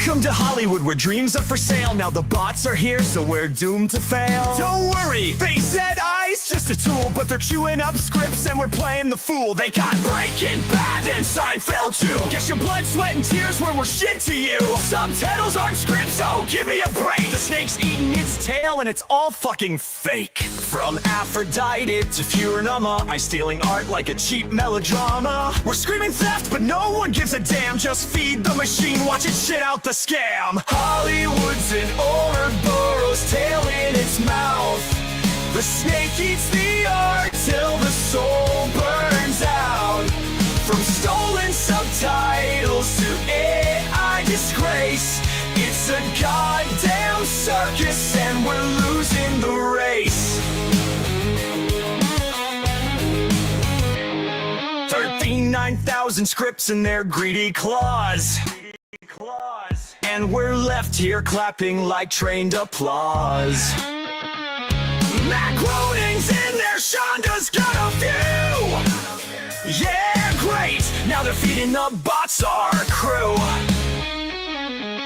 Welcome to Hollywood, where dreams are for sale. Now the bots are here, so we're doomed to fail. Don't worry, they said I's just a tool, but they're chewing up scripts and we're playing the fool. They got Breaking Bad and Seinfeld too. Guess your blood, sweat, and tears were shit to you. Subtitles aren't scripts, so give me a break. The snake's eating its tail and it's all fucking fake. From Aphrodite to Furinama, I'm stealing art like a cheap melodrama. We're screaming theft, but no one gives a damn. Just feed the machine, watch it shit out the scam. Hollywood's an Ouroboros, tail in its mouth. The snake eats the art till the soul burns out. From stolen subtitles to AI disgrace, it's a goddamn circus and we're losing the race. 39,000 scripts in their greedy claws. And we're left here clapping like trained applause. Macaronings in their Shonda's got a few. Yeah, great. Now they're feeding the bots our crew.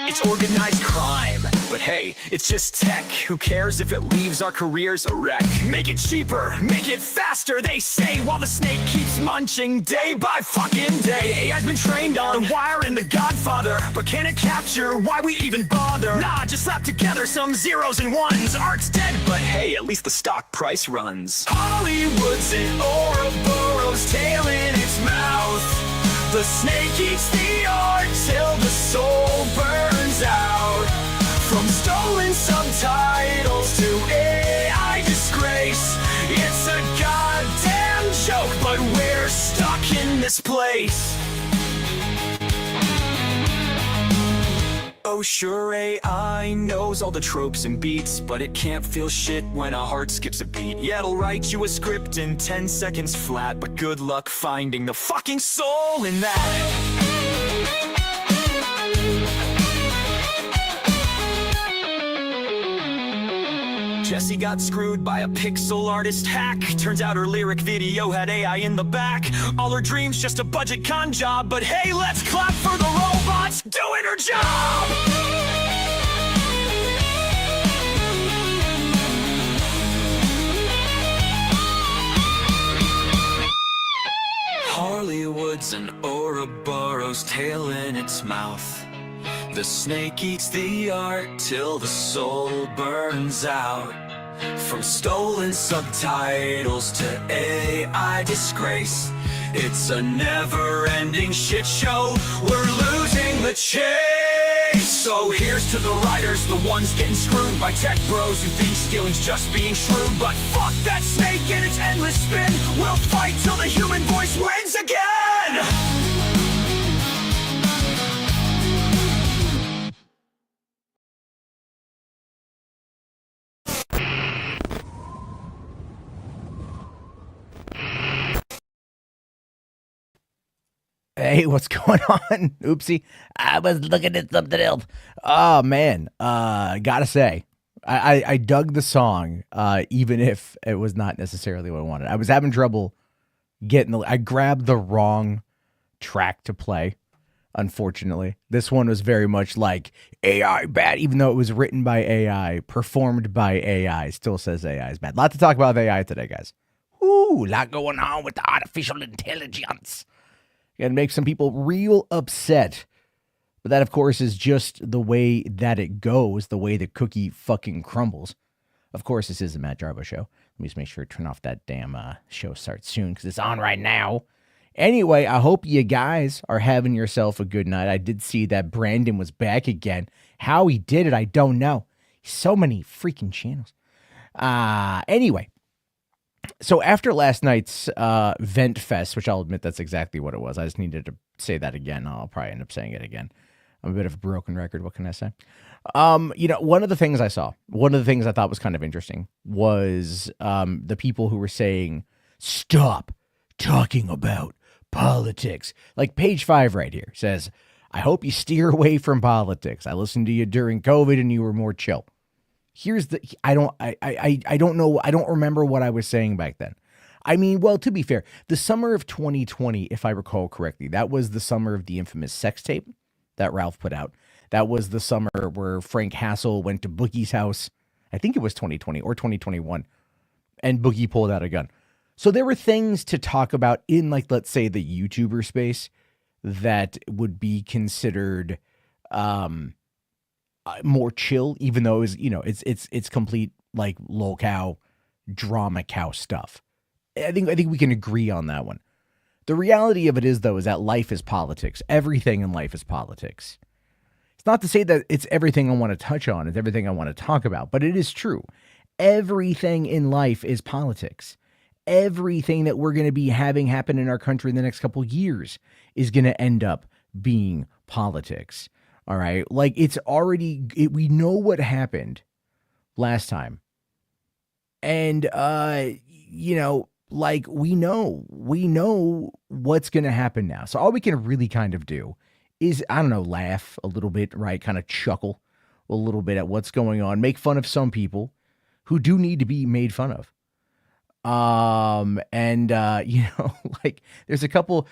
It's organized crime, but hey, it's just tech. Who cares if it leaves our careers a wreck? Make it cheaper, make it faster, they say, while the snake keeps munching day by fucking day. AI's been trained on The Wire and The Godfather, but can it capture why we even bother? Nah, just slap together some zeros and ones. Art's dead, but hey, at least the stock price runs. Hollywood's an Ouroboros, tail in its mouth. The snake eats the art till the soul burns out. From stolen subtitles to AI disgrace, it's a goddamn joke, but we're stuck in this place. Oh sure, AI knows all the tropes and beats, but it can't feel shit when a heart skips a beat. Yeah, it'll write you a script in 10 seconds flat, but good luck finding the fucking soul in that. Jessie got screwed by a pixel artist hack. Turns out her lyric video had AI in the back. All her dreams just a budget con job, but hey, let's clap for the robots doing her job! Hollywood's an Ouroboros, tail in its mouth. The snake eats the art till the soul burns out. From stolen subtitles to AI disgrace, it's a never-ending shit show. We're losing the chase. So here's to the writers, the ones getting screwed by tech bros who think stealing's just being shrewd. But fuck that snake and its endless spin. We'll fight till the human voice wins again. Hey, what's going on? Oopsie. I was looking at something else. Oh, man. Gotta say, I dug the song, even if it was not necessarily what I wanted. I was having trouble I grabbed the wrong track to play, unfortunately. This one was very much like AI bad, even though it was written by AI, performed by AI, still says AI is bad. Lot to talk about with AI today, guys. Ooh, lot going on with the artificial intelligence. And make some people real upset. But that, of course, is just the way that it goes, the way the cookie fucking crumbles. Of course, this is the Matt Jarbo Show. Let me just make sure to turn off that damn show starts soon, because it's on right now. Anyway, I hope you guys are having yourself a good night. I did see that Brandon was back again. How he did it, I don't know. So many freaking channels. Anyway. So after last night's Vent Fest, which I'll admit that's exactly what it was. I just needed to say that again. I'll probably end up saying it again. I'm a bit of a broken record. What can I say? One of the things I saw, one of the things I thought was kind of interesting was the people who were saying, stop talking about politics. Like page 5 right here says, I hope you steer away from politics. I listened to you during COVID and you were more chill. Here's the, I don't know. I don't remember what I was saying back then. I mean, well, to be fair, the summer of 2020, if I recall correctly, that was the summer of the infamous sex tape that Ralph put out. That was the summer where Frank Hassel went to Boogie's house. I think it was 2020 or 2021, and Boogie pulled out a gun. So there were things to talk about in, like, let's say the YouTuber space that would be considered more chill, even though it was, it's complete like lol drama cow stuff. I think we can agree on that one. The reality of it is, though, is that life is politics. Everything in life is politics. It's not to say that it's everything I want to touch on, it's everything I want to talk about, but it is true. Everything in life is politics. Everything that we're going to be having happen in our country in the next couple of years is going to end up being politics. All right. Like, it's already, we know what happened last time. And, like, we know what's going to happen now. So all we can really kind of do is, I don't know, laugh a little bit, right? Kind of chuckle a little bit at what's going on, make fun of some people who do need to be made fun of. Like, there's a couple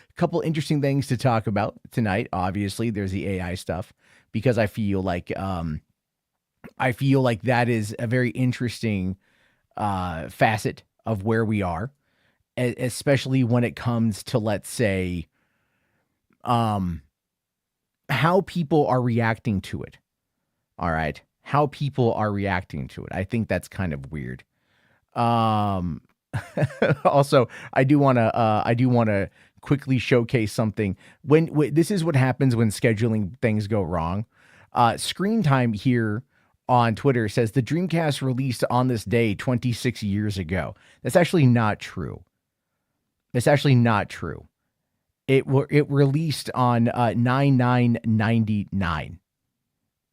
interesting things to talk about tonight. Obviously, there's the AI stuff, because I feel like that is a very interesting facet of where we are, especially when it comes to, let's say, how people are reacting to it. All right. How people are reacting to it. I think that's kind of weird. Also, I do want to quickly showcase something. When this is what happens when scheduling things go wrong. Screen Time here on Twitter says the Dreamcast released on this day 26 years ago. That's actually not true. It's actually not true. It released on 9/9/99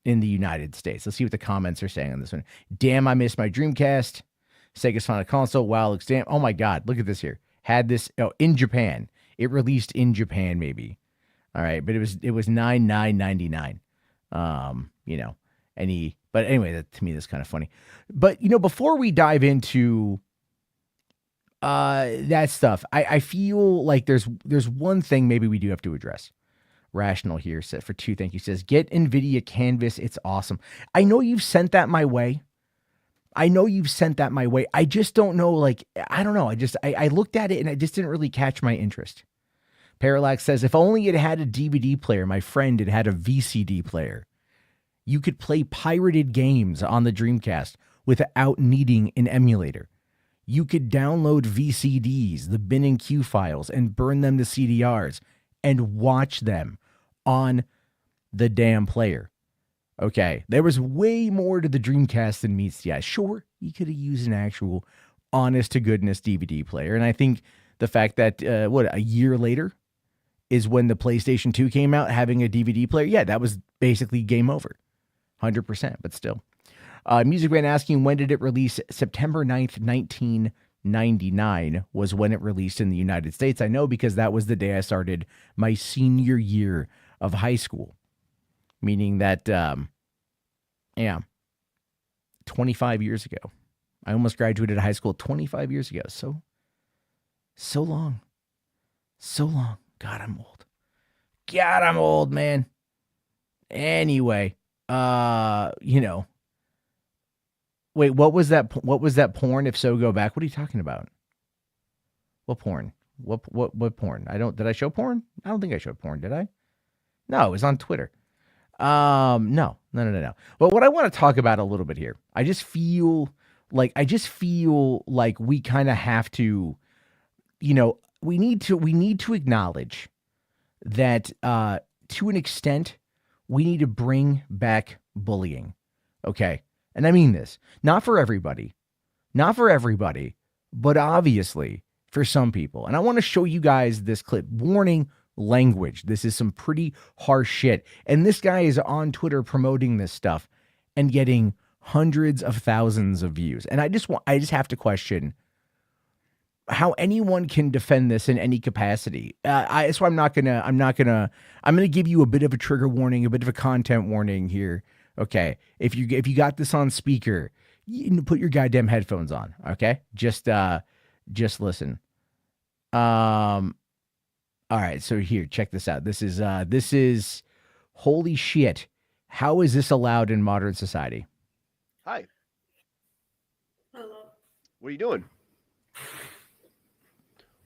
in the United States. Let's see what the comments are saying on this one. Damn, I missed my Dreamcast. Sega's Final Console. Wow, looks damn. Oh my God, look at this here. Had this in Japan. It released in Japan, maybe. All right, but it was 9/9/99. But anyway, that, to me, that's kind of funny. But before we dive into that stuff, I feel like there's one thing maybe we do have to address. Rational here set for 2. Thank you. Says, get NVIDIA Canvas. It's awesome. I know you've sent that my way. I just don't know. Like, I don't know. I looked at it and it just didn't really catch my interest. Parallax says, if only it had a DVD player. My friend, it had a VCD player. You could play pirated games on the Dreamcast without needing an emulator. You could download VCDs, the bin and Q files, and burn them to CDRs and watch them on the damn player. Okay, there was way more to the Dreamcast than meets the eye. Sure, you could have used an actual honest-to-goodness DVD player. And I think the fact that, a year later is when the PlayStation 2 came out, having a DVD player, yeah, that was basically game over. 100%, but still. Music Man asking, when did it release? September 9th, 1999 was when it released in the United States. I know because that was the day I started my senior year of high school. Meaning that, 25 years ago. I almost graduated high school 25 years ago. So long. So long. God, I'm old, man. Anyway, wait, what was that porn? If so, go back. What are you talking about? What porn? What porn? Did I show porn? I don't think I showed porn, did I? No, it was on Twitter. No. Well, what I want to talk about a little bit here, I just feel like we kind of have to, we need to acknowledge that, to an extent, we need to bring back bullying. Okay. And I mean this, not for everybody, but obviously for some people. And I want to show you guys this clip. Warning, language. This is some pretty harsh shit. And this guy is on Twitter promoting this stuff and getting hundreds of thousands of views. And I just have to question how anyone can defend this in any capacity. So I'm going to give you a bit of a trigger warning, a bit of a content warning here. Okay. If you got this on speaker, you put your goddamn headphones on. Okay. Just listen. All right, so here, check this out. This is holy shit, How is this allowed in modern society? Hi. Hello. What are you doing?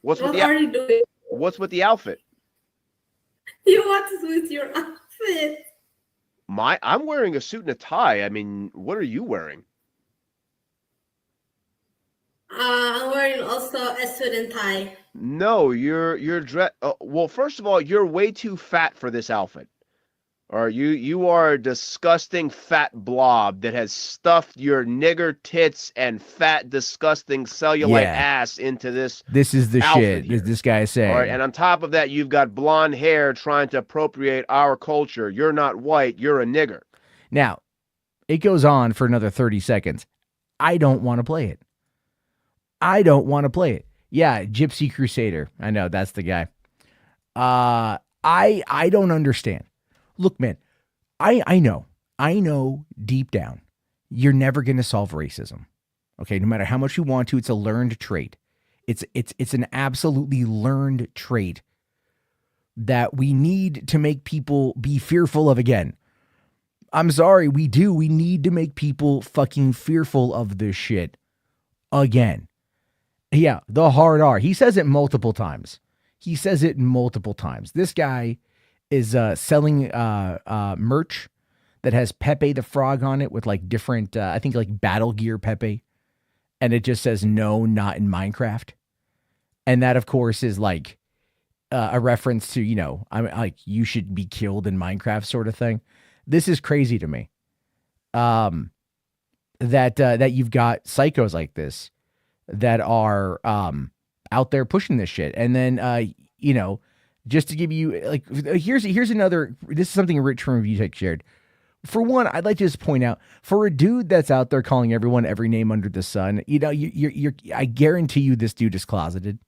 What's with What the are you doing? What's with the outfit? What is with your outfit? I'm wearing a suit and a tie. I mean, what are you wearing? I'm wearing also a suit and tie. No, you're dress. Well, first of all, you're way too fat for this outfit. Or you are a disgusting fat blob that has stuffed your nigger tits and fat, disgusting cellulite Yeah. ass into this. This is the outfit shit here. this guy is saying. All right, and on top of that, you've got blonde hair trying to appropriate our culture. You're not white. You're a nigger. Now, it goes on for another 30 seconds. I don't want to play it. I don't want to play it. Yeah, Gypsy Crusader. I know, that's the guy. I don't understand. Look, man, I know deep down, you're never going to solve racism. Okay, no matter how much you want to, it's a learned trait. It's an absolutely learned trait that we need to make people be fearful of again. I'm sorry, we do. We need to make people fucking fearful of this shit again. Yeah, the hard R. He says it multiple times. This guy is selling merch that has Pepe the Frog on it with like different, I think like Battle Gear Pepe. And it just says, no, not in Minecraft. And that, of course, is like a reference to, you know, I'm like, you should be killed in Minecraft sort of thing. This is crazy to me. That you've got psychos like this that are out there pushing this shit. And then, you know, just to give you like, here's another, this is something Rich from ReviewTech shared. For one, I'd like to just point out, for a dude that's out there calling everyone every name under the sun, you know, I guarantee you this dude is closeted.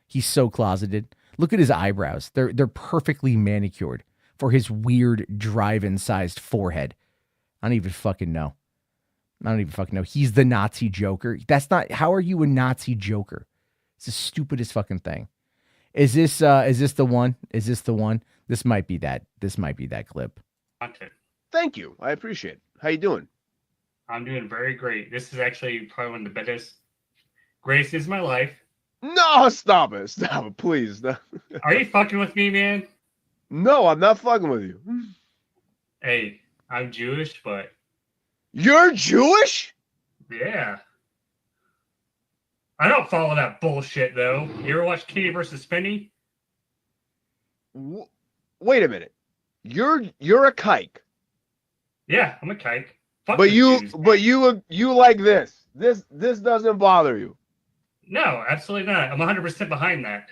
He's so closeted. Look at his eyebrows. They're perfectly manicured for his weird drive-in sized forehead. I don't even fucking know. He's the Nazi Joker. That's not, how are you a Nazi Joker? It's the stupidest fucking thing. Is this the one? This might be that clip. Content. Thank you. I appreciate it. How you doing? I'm doing very great. This is actually probably one of the greatest days of my life. No, stop it, please. No. Are you fucking with me, man? No, I'm not fucking with you. Hey, I'm Jewish, but You're Jewish? yeah. I don't follow that bullshit, though. You ever watch Kitty versus Penny? Wait a minute. You're a kike. Yeah, I'm a kike. Fuck But the you Jews, man. but you like this. This doesn't bother you. No, absolutely not. I'm 100% behind that.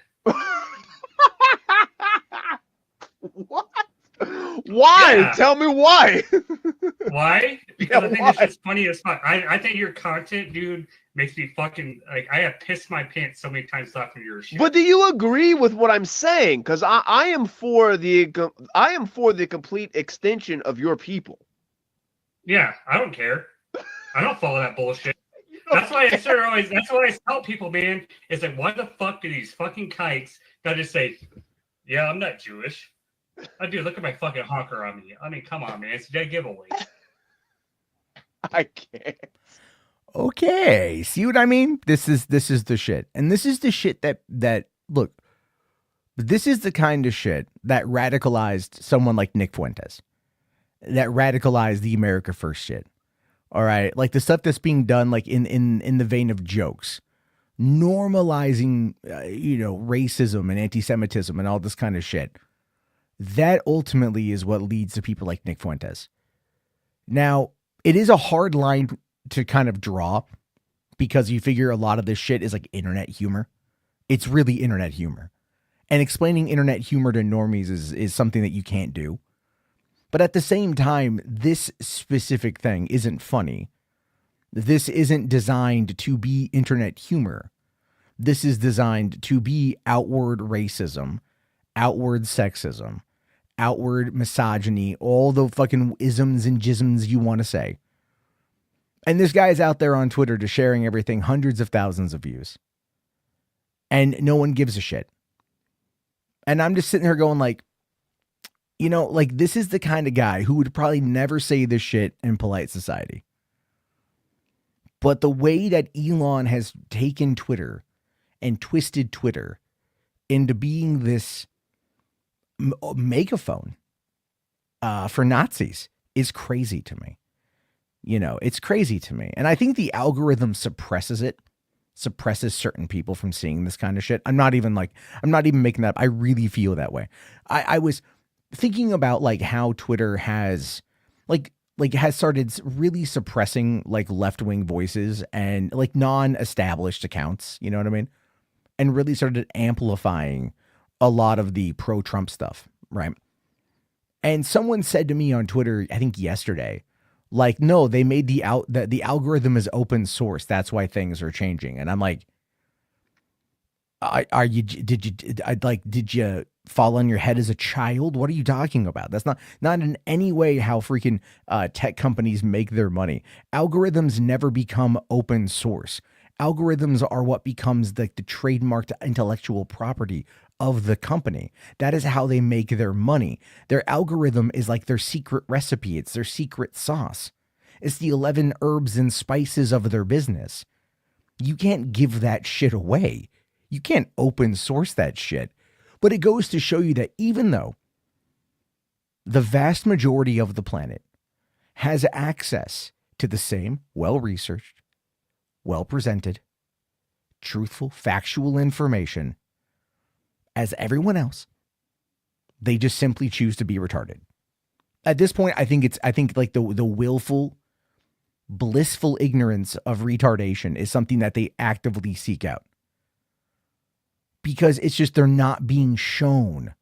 What? Why? Yeah. Tell me why. Why? Because Yeah, I think why? it's just funny as fuck. I think your content, dude, makes me fucking like I have pissed my pants so many times laughing at your shit. But do you agree with what I'm saying? Because I am for the complete extension of your people. Yeah, I don't care. I don't follow that bullshit. That's why that's why I tell people, man, is like, why the fuck do these fucking kikes gotta just say, yeah, I'm not Jewish. I do. Look at my fucking honker on me. I mean, come on, man. It's a dead giveaway. I can't. Okay, see what I mean? This is the shit. And this is the shit that look, this is the kind of shit that radicalized someone like Nick Fuentes. That radicalized the America First shit. All right, like the stuff that's being done like in the vein of jokes, normalizing racism and anti-Semitism and all this kind of shit. That ultimately is what leads to people like Nick Fuentes. Now, it is a hard line to kind of draw because you figure a lot of this shit is like internet humor. It's really internet humor. And explaining internet humor to normies is something that you can't do. But at the same time, this specific thing isn't funny. This isn't designed to be internet humor. This is designed to be outward racism, outward sexism, outward misogyny, all the fucking isms and jisms you want to say. And this guy is out there on Twitter just sharing everything, hundreds of thousands of views. And no one gives a shit. And I'm just sitting here going like, You know, like this is the kind of guy who would probably never say this shit in polite society. But the way that Elon has taken Twitter and twisted Twitter into being this megaphone for Nazis is crazy to me. You know, it's crazy to me. And I think the algorithm suppresses certain people from seeing this kind of shit. I'm not even making that up. I really feel that way. I was thinking about like how Twitter has has started really suppressing like left-wing voices and like non-established accounts, you know what I mean? And really started amplifying a lot of the pro-Trump stuff, right? And someone said to me on Twitter, I think yesterday, like, no, they made the algorithm is open source. That's why things are changing. And I'm like, did you fall on your head as a child? What are you talking about? That's not in any way how freaking tech companies make their money. Algorithms never become open source. Algorithms are what becomes the trademarked intellectual property of the company. That is how they make their money. Their algorithm is like their secret recipe. It's their secret sauce. It's the 11 herbs and spices of their business. You can't give that shit away. You can't open source that shit. But it goes to show you that even though the vast majority of the planet has access to the same well-researched, well-presented, truthful, factual information as everyone else, they just simply choose to be retarded. At this point, I think like the willful, blissful ignorance of retardation is something that they actively seek out. Because it's just they're not being shown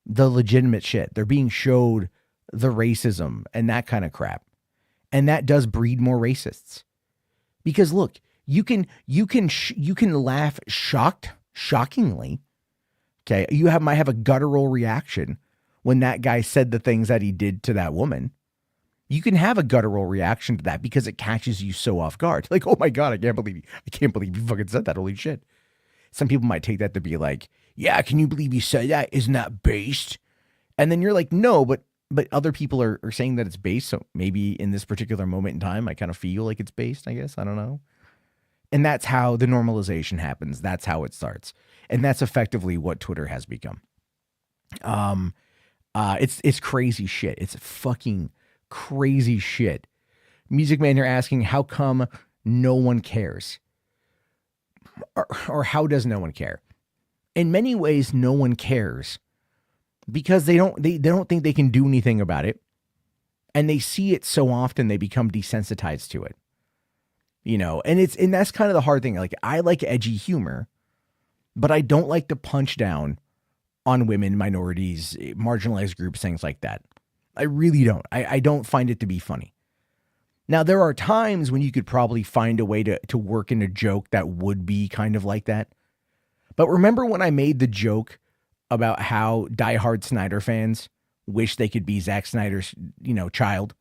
the legitimate shit. They're being showed the racism and that kind of crap. And that does breed more racists. Because look, you can laugh shockingly. Okay, might have a guttural reaction when that guy said the things that he did to that woman. You can have a guttural reaction to that because it catches you so off guard. Like, oh my God, I can't believe you fucking said that. Holy shit. Some people might take that to be like, yeah, can you believe you said that? Isn't that based? And then you're like, no, but other people are saying that it's based. So maybe in this particular moment in time, I kind of feel like it's based, I guess. I don't know. And that's how the normalization happens. That's how it starts. And that's effectively what Twitter has become. It's crazy shit. It's fucking crazy shit. Music Man, you're asking, how come no one cares? Or how does no one care? In many ways, no one cares because they don't think they can do anything about it. And they see it so often, they become desensitized to it. You know, and that's kind of the hard thing. Like, I like edgy humor, but I don't like to punch down on women, minorities, marginalized groups, things like that. I really don't. I don't find it to be funny. Now, there are times when you could probably find a way to work in a joke that would be kind of like that. But remember when I made the joke about how diehard Snyder fans wish they could be Zack Snyder's, child?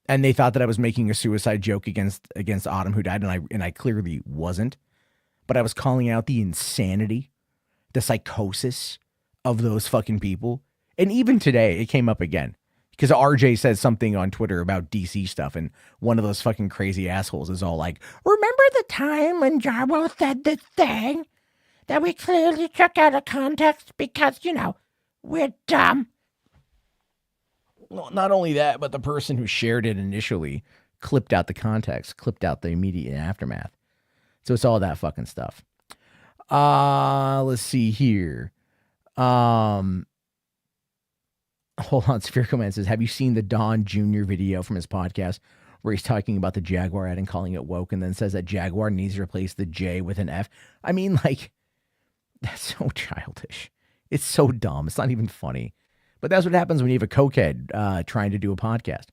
And they thought that I was making a suicide joke against Autumn, who died, and I clearly wasn't. But I was calling out the insanity, the psychosis of those fucking people. And even today, it came up again. Because RJ says something on Twitter about DC stuff, and one of those fucking crazy assholes is all like, remember the time when Jarbo said this thing that we clearly took out of context because, we're dumb? Well, not only that, but the person who shared it initially clipped out the context, clipped out the immediate aftermath. So it's all that fucking stuff. Let's see here. Hold on, Spherical Man says, have you seen the Don Jr. video from his podcast where he's talking about the Jaguar ad and calling it woke and then says that Jaguar needs to replace the J with an F? I mean, like, that's so childish. It's so dumb. It's not even funny. But that's what happens when you have a cokehead trying to do a podcast.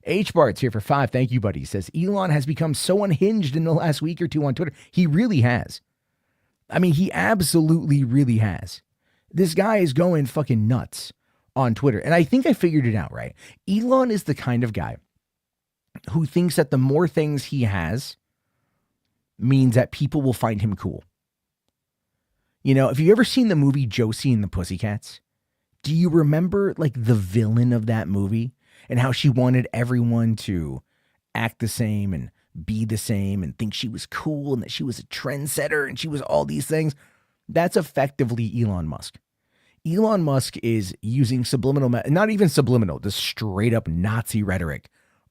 H. Bart's here for 5. Thank you, buddy. He says, Elon has become so unhinged in the last week or two on Twitter. He really has. I mean, he absolutely really has. This guy is going fucking nuts on Twitter. And I think I figured it out, right? Elon is the kind of guy who thinks that the more things he has means that people will find him cool. If you've ever seen the movie Josie and the Pussycats, Do you remember like the villain of that movie and how she wanted everyone to act the same and be the same and think she was cool and that she was a trendsetter and she was all these things? That's effectively Elon Musk. Elon Musk is using subliminal, not even subliminal, just straight up Nazi rhetoric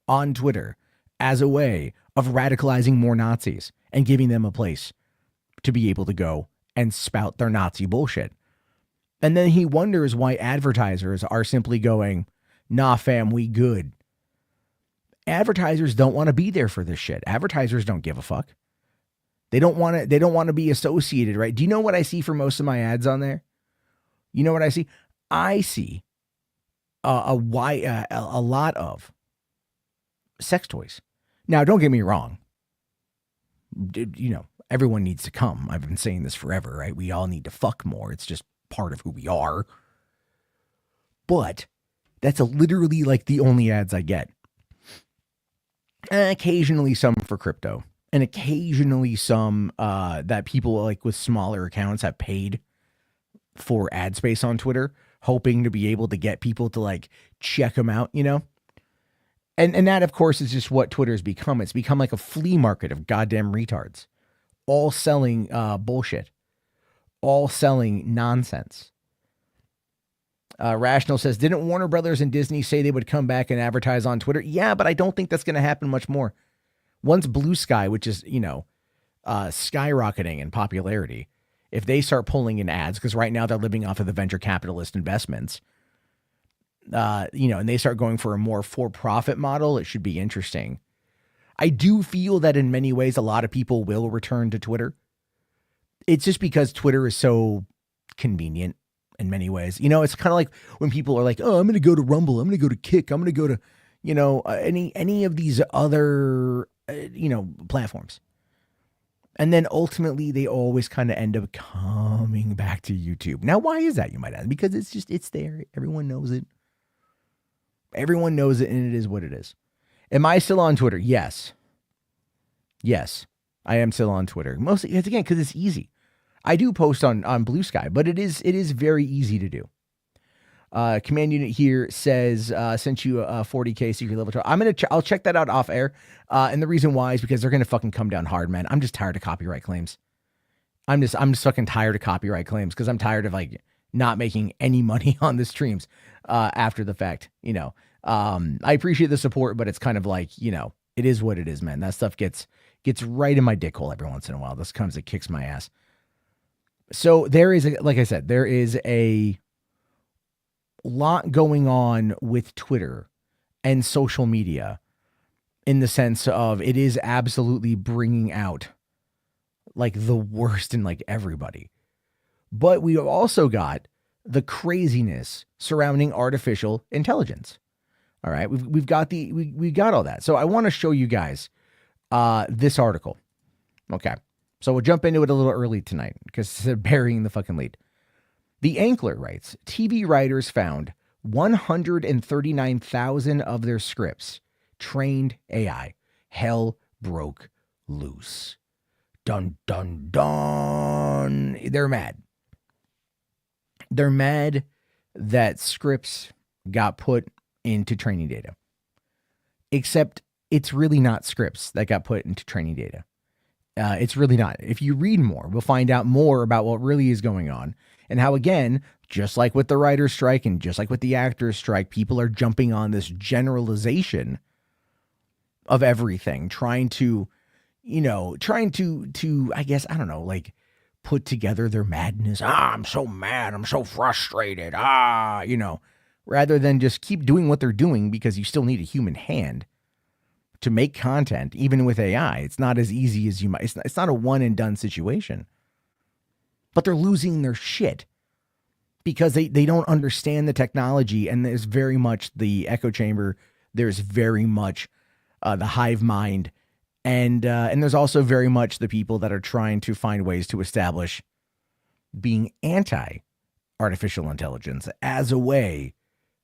on Twitter as a way of radicalizing more Nazis and giving them a place to be able to go and spout their Nazi bullshit. And then he wonders why advertisers are simply going, nah, fam, we good. Advertisers don't want to be there for this shit. Advertisers don't give a fuck. They don't want to be associated, right? Do you know what I see for most of my ads on there? You know what I see? I see a lot of sex toys. Now, don't get me wrong. You know, everyone needs to come. I've been saying this forever, right? We all need to fuck more. It's just part of who we are. But that's literally like the only ads I get. Occasionally some for crypto. And occasionally some that people like with smaller accounts have paid for ad space on Twitter, hoping to be able to get people to like check them out, you know? And that, of course, is just what Twitter's become. It's become like a flea market of goddamn retards, all selling bullshit, all selling nonsense. Rational says, didn't Warner Brothers and Disney say they would come back and advertise on Twitter? Yeah, but I don't think that's going to happen much more. Once Blue Sky, which is, you know, skyrocketing in popularity, if they start pulling in ads, because right now they're living off of the venture capitalist investments, you know, and they start going for a more for-profit model, it should be interesting. I do feel that in many ways, a lot of people will return to Twitter. It's just because Twitter is so convenient in many ways. You know, it's kind of like when people are like, oh, I'm going to go to Rumble. I'm going to go to Kick. I'm going to go to, you know, any of these other, you know, platforms. And then ultimately they always kind of end up coming back to YouTube. Now, why is that, you might ask? Because it's there. Everyone knows it. Everyone knows it, and it is what it is. Am I still on Twitter? Yes. Yes, I am still on Twitter. Mostly, it's again, because it's easy. I do post on Blue Sky, but it is very easy to do. Command Unit here says, sent you a 40K secret level 12. I'll check that out off air. And the reason why is because they're going to fucking come down hard, man. I'm just tired of copyright claims. I'm just fucking tired of copyright claims because I'm tired of like not making any money on the streams, after the fact, you know. I appreciate the support, but it's kind of like, you know, it is what it is, man. That stuff gets right in my dick hole every once in a while. This comes, it kicks my ass. So there is, like I said, there is a lot going on with Twitter and social media in the sense of it is absolutely bringing out like the worst in like everybody. But we have also got the craziness surrounding artificial intelligence. All right. We've got we got all that. So I want to show you guys this article. Okay. So we'll jump into it a little early tonight because it's burying the fucking lead. The Ankler writes, TV writers found 139,000 of their scripts trained AI. Hell broke loose. Dun, dun, dun. They're mad. They're mad that scripts got put into training data. Except it's really not scripts that got put into training data. It's really not. If you read more, we'll find out more about what really is going on and how, again, just like with the writer's strike and just like with the actor's strike, people are jumping on this generalization of everything, trying to, I guess, I don't know, like put together their madness. I'm so mad. I'm so frustrated. Rather than just keep doing what they're doing because you still need a human hand to make content, even with AI. It's not as easy as you might. It's not a one and done situation. But they're losing their shit because they don't understand the technology. And there's very much the echo chamber. There's very much the hive mind. And there's also very much the people that are trying to find ways to establish being anti-artificial intelligence as a way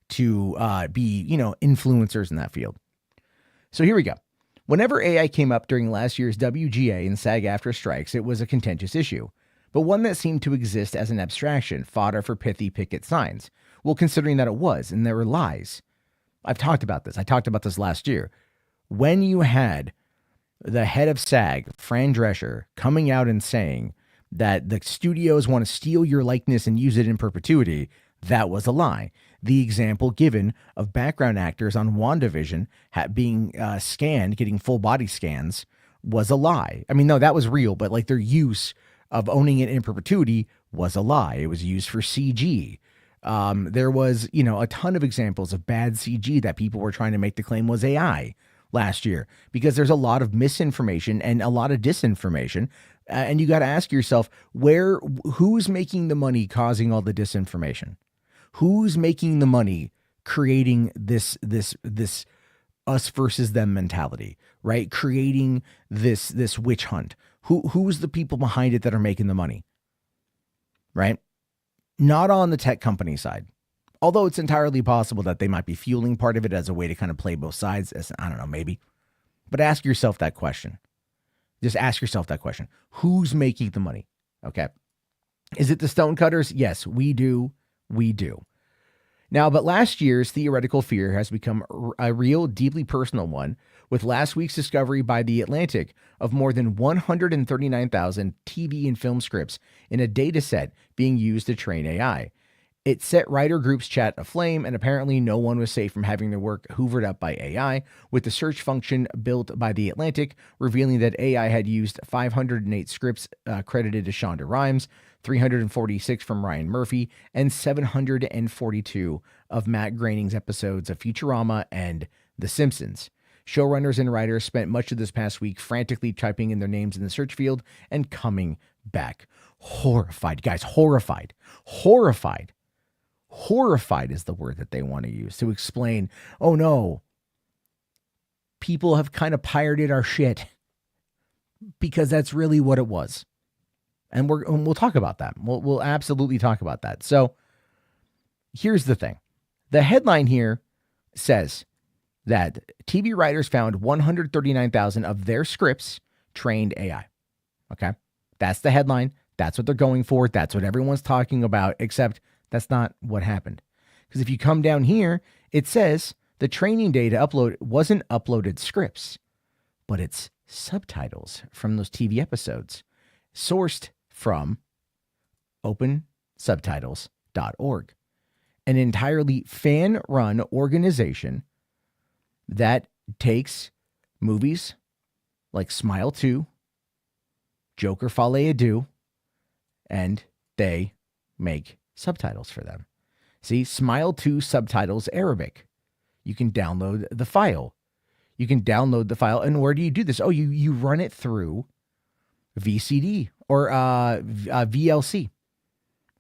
to be, influencers in that field. So here we go. Whenever AI came up during last year's WGA and SAG-AFTRA strikes, it was a contentious issue. but one that seemed to exist as an abstraction, fodder for pithy picket signs. Well, considering that it was, and there were lies. I've talked about this. I talked about this last year. When you had the head of SAG, Fran Drescher, coming out and saying that the studios want to steal your likeness and use it in perpetuity, that was a lie. The example given of background actors on WandaVision being scanned, getting full body scans, was a lie. I mean, no, that was real, but like their use of owning it in perpetuity was a lie. It was used for CG. There was, a ton of examples of bad CG that people were trying to make the claim was AI last year, because there's a lot of misinformation and a lot of disinformation. And you got to ask yourself, who's making the money causing all the disinformation? Who's making the money creating this us versus them mentality, right? Creating this witch hunt. Who's the people behind it that are making the money, right? Not on the tech company side. Although it's entirely possible that they might be fueling part of it as a way to kind of play both sides. I don't know, maybe. But ask yourself that question. Just ask yourself that question. Who's making the money? Okay. Is it the stonecutters? Yes, we do. We do. Now, but last year's theoretical fear has become a real, deeply personal one, with last week's discovery by The Atlantic of more than 139,000 TV and film scripts in a data set being used to train AI. It set writer groups chat aflame, and apparently no one was safe from having their work hoovered up by AI, with the search function built by The Atlantic revealing that AI had used 508 scripts credited to Shonda Rhimes, 346 from Ryan Murphy, and 742 of Matt Groening's episodes of Futurama and The Simpsons. Showrunners and writers spent much of this past week frantically typing in their names in the search field and coming back horrified. Guys, horrified. Horrified. Horrified is the word that they want to use to explain, oh no, people have kind of pirated our shit, because that's really what it was. And we'll talk about that. We'll absolutely talk about that. So here's the thing. The headline here says that TV writers found 139,000 of their scripts trained AI. Okay. That's the headline. That's what they're going for. That's what everyone's talking about, except that's not what happened. Because if you come down here, it says the training data wasn't uploaded scripts, but it's subtitles from those TV episodes sourced from opensubtitles.org, an entirely fan-run organization that takes movies like Smile 2, Joker Folie à Deux, and they make subtitles for them. See, Smile 2 subtitles Arabic. You can download the file. And where do you do this? Oh, you run it through VCD or VLC,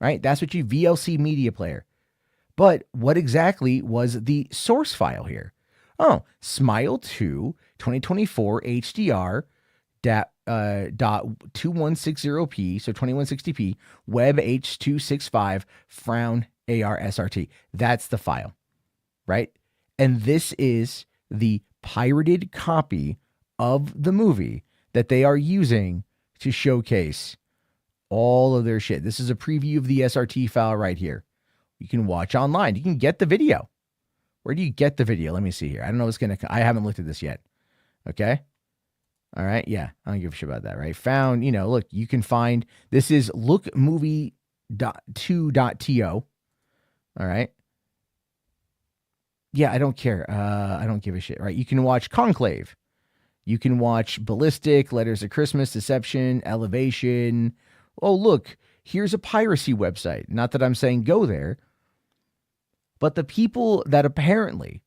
right? That's what VLC media player. But what exactly was the source file here? Oh, Smile 2 2024 HDR .2160p, so 2160p, Web H265 Frown AR SRT. That's the file, right? And this is the pirated copy of the movie that they are using to showcase all of their shit. This is a preview of the SRT file right here. You can watch online. You can get the video. Where do you get the video? Let me see here. I don't know what's going to, I haven't looked at this yet. Okay. All right. Yeah. I don't give a shit about that, right? Found, look, you can find, this is lookmovie.2.to. All right. Yeah. I don't care. I don't give a shit, right? You can watch Conclave. You can watch Ballistic, Letters of Christmas, Deception, Elevation. Oh, look, here's a piracy website. Not that I'm saying go there, but the people that apparently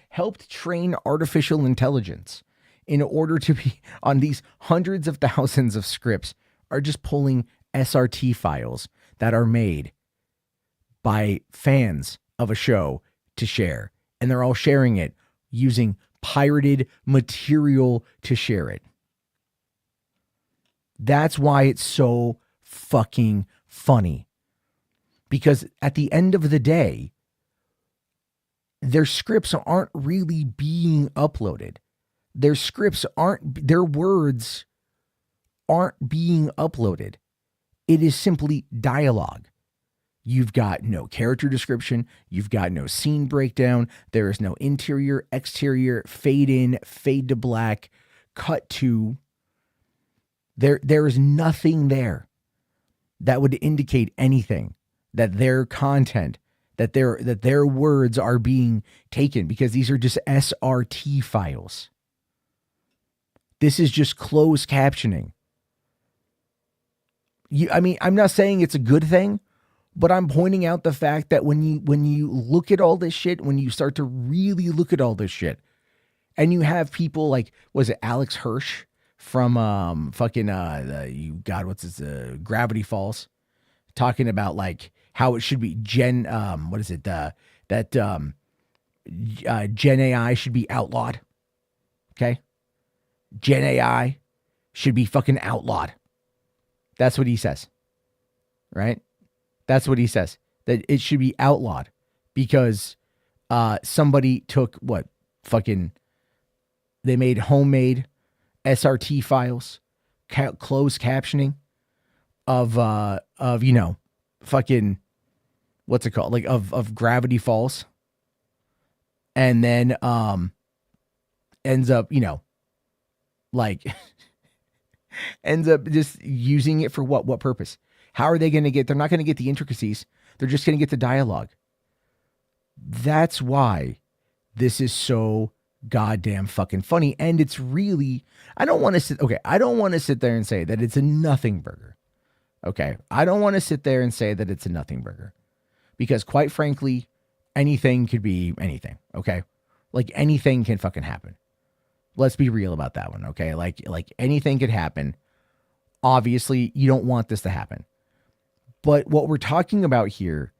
helped train artificial intelligence in order to be on these hundreds of thousands of scripts are just pulling SRT files that are made by fans of a show to share. And they're all sharing it using pirated material to share it. That's why it's so fucking funny. Because at the end of the day, their scripts aren't really being uploaded. Their words aren't being uploaded. It is simply dialogue. You've got no character description. You've got no scene breakdown. There is no interior, exterior, fade in, fade to black, cut to. There is nothing there that would indicate anything, that their content, that their words are being taken, because these are just SRT files. This is just closed captioning. I mean, I'm not saying it's a good thing, but I'm pointing out the fact that when you look at all this shit, when you start to really look at all this shit, and you have people like, was it Alex Hirsch from Gravity Falls, talking about like how it should be Gen AI should be outlawed. Okay? Gen AI should be fucking outlawed. That's what he says. Right? That's what he says. That it should be outlawed because somebody took they made homemade SRT files, closed captioning of what's it called? Like of Gravity Falls. And then ends up, ends up just using it for what purpose? How are they going to get, they're not going to get the intricacies. They're just going to get the dialogue. That's why this is so goddamn fucking funny. And it's really, I don't want to sit there and say that it's a nothing burger. Okay. I don't want to sit there and say that it's a nothing burger, because quite frankly, anything could be anything. Okay. Like anything can fucking happen. Let's be real about that one. Okay. Like anything could happen. Obviously you don't want this to happen, but what we're talking about here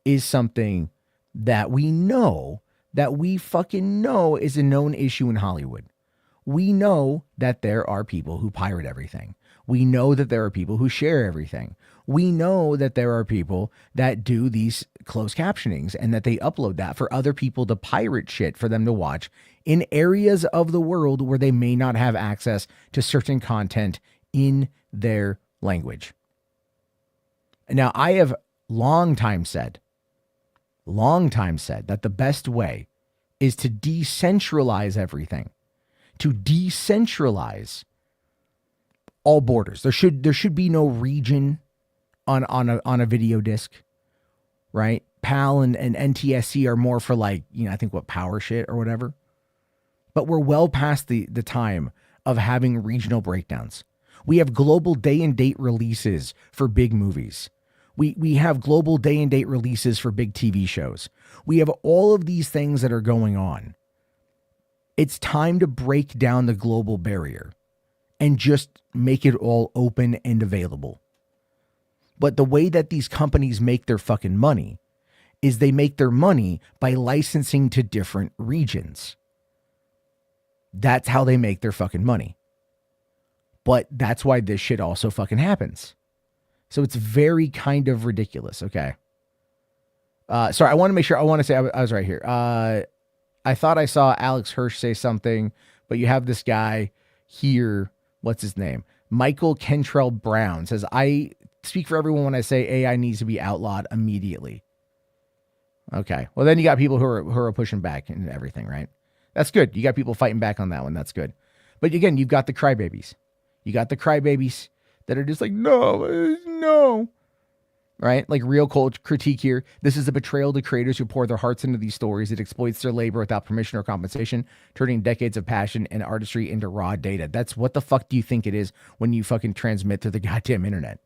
is something that we know, that we fucking know is a known issue in Hollywood. We know that there are people who pirate everything. We know that there are people who share everything. We know that there are people that do these closed captionings and that they upload that for other people to pirate shit for them to watch in areas of the world where they may not have access to certain content in their language. Now, I have long time said that the best way is to decentralize everything, to decentralize all borders. There should be no region on a video disc, right? PAL and NTSC are more for like, I think power shit or whatever. But we're well past the time of having regional breakdowns. We have global day and date releases for big movies. We have global day and date releases for big TV shows. We have all of these things that are going on. It's time to break down the global barrier and just make it all open and available. But the way that these companies make their fucking money is they make their money by licensing to different regions. That's how they make their fucking money. But that's why this shit also fucking happens. So it's very kind of ridiculous. Okay. Sorry, I want to make sure. I want to say I was right here. I thought I saw Alex Hirsch say something, but you have this guy here. What's his name? Michael Kentrell Brown says, I speak for everyone when I say AI needs to be outlawed immediately. Okay. Well, then you got people who are pushing back and everything, right? That's good. You got people fighting back on that one. That's good. But again, you've got the crybabies. You got the crybabies that are just like, no. Right? Like real cold critique here. This is a betrayal to creators who pour their hearts into these stories. It exploits their labor without permission or compensation, turning decades of passion and artistry into raw data. That's what the fuck do you think it is when you fucking transmit to the goddamn internet?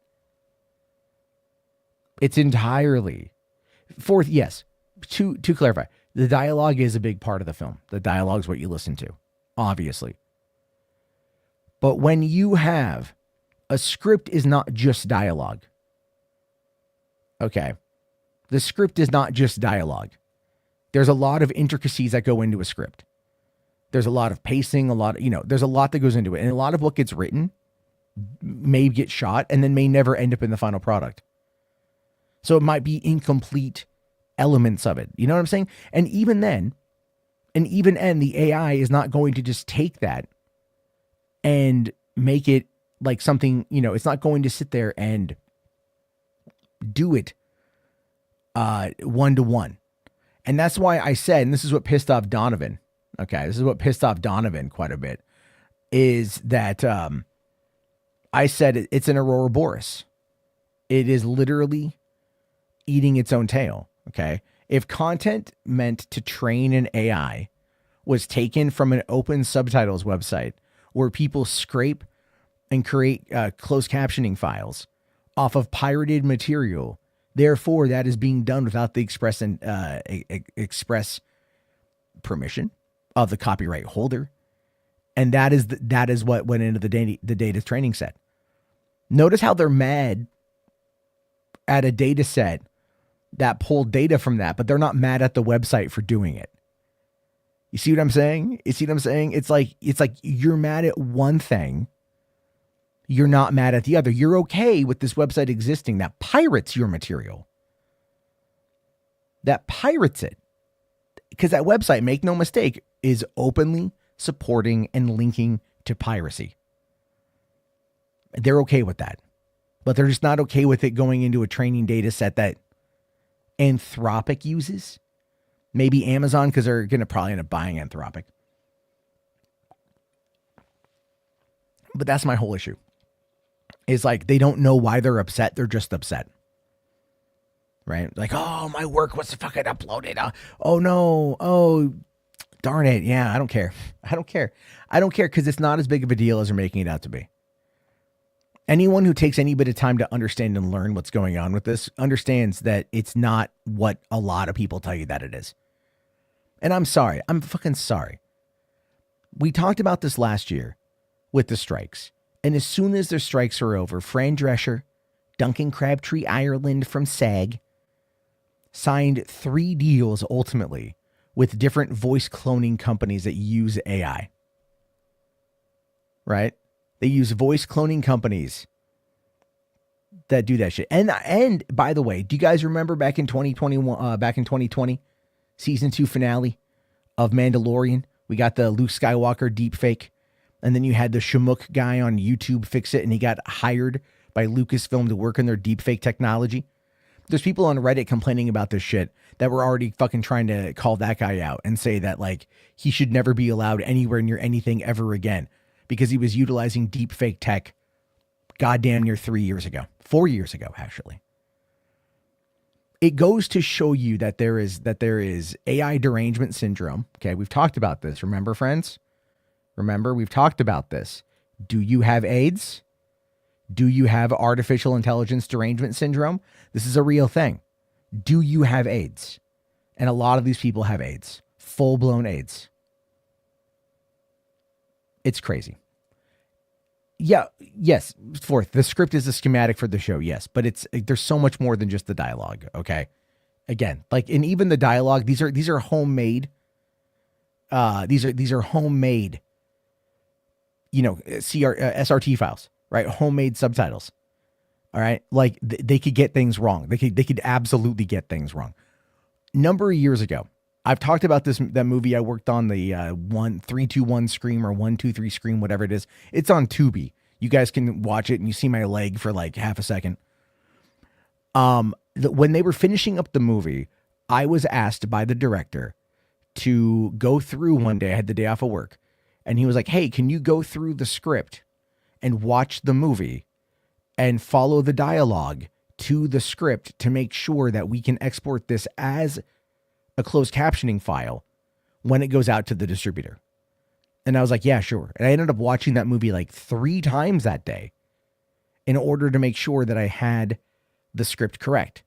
It's entirely. Fourth, yes. To clarify, the dialogue is a big part of the film. The dialogue is what you listen to, obviously. But when you have a script is not just dialogue. Okay. The script is not just dialogue. There's a lot of intricacies that go into a script. There's a lot of pacing, there's a lot that goes into it. And a lot of what gets written may get shot and then may never end up in the final product. So it might be incomplete elements of it. You know what I'm saying? And even then, the AI is not going to just take that and make it like something, it's not going to sit there and do it 1-to-1. And that's why I said, and this is what pissed off Donovan. Okay, this is what pissed off Donovan quite a bit, is that I said it's an Ouroboros. It is literally eating its own tail. Okay, if content meant to train an AI was taken from an open subtitles website where people scrape and create closed captioning files off of pirated material, therefore that is being done without the express permission of the copyright holder, and that is what went into the data training set. Notice how they're mad at a data set that pulled data from that, but they're not mad at the website for doing it. You see what I'm saying? You see what I'm saying? It's like you're mad at one thing, you're not mad at the other. You're okay with this website existing that pirates your material. That pirates it. Because that website, make no mistake, is openly supporting and linking to piracy. They're okay with that. But they're just not okay with it going into a training data set that Anthropic uses. Maybe Amazon, because they're going to probably end up buying Anthropic. But that's my whole issue. Is like they don't know why they're upset. They're just upset. Right? Like, oh, my work was fucking uploaded. Oh, no. Oh, darn it. Yeah, I don't care. I don't care because it's not as big of a deal as they're making it out to be. Anyone who takes any bit of time to understand and learn what's going on with this understands that it's not what a lot of people tell you that it is. And I'm sorry. I'm fucking sorry. We talked about this last year with the strikes. And as soon as the strikes are over, Fran Drescher, Duncan Crabtree Ireland from SAG, signed 3 deals ultimately with different voice cloning companies that use AI. Right? They use voice cloning companies that do that shit. And by the way, do you guys remember back in 2020, season 2 finale of Mandalorian? We got the Luke Skywalker deepfake. And then you had the Shamook guy on YouTube fix it, and he got hired by Lucasfilm to work on their deepfake technology. There's people on Reddit complaining about this shit that were already fucking trying to call that guy out and say that like he should never be allowed anywhere near anything ever again because he was utilizing deepfake tech goddamn near 4 years ago, actually. It goes to show you that there is AI derangement syndrome. Okay, we've talked about this. Remember, friends? Remember, we've talked about this. Do you have AIDS? Do you have artificial intelligence derangement syndrome? This is a real thing. Do you have AIDS? And a lot of these people have AIDS. Full-blown AIDS. It's crazy. Yeah, yes, fourth, the script is a schematic for the show, yes, but there's so much more than just the dialogue, okay? Again, like, and even the dialogue, these are homemade. These are homemade, SRT files, right? Homemade subtitles. All right. Like they could get things wrong. They could absolutely get things wrong. Number of years ago, I've talked about that movie I worked on, the 321 Scream or 123 Scream, whatever it is. It's on Tubi. You guys can watch it and you see my leg for like half a second. When they were finishing up the movie, I was asked by the director to go through one day. I had the day off of work. And he was like, hey, can you go through the script and watch the movie and follow the dialogue to the script to make sure that we can export this as a closed captioning file when it goes out to the distributor? And I was like, yeah, sure. And I ended up watching that movie like 3 times that day in order to make sure that I had the script correct.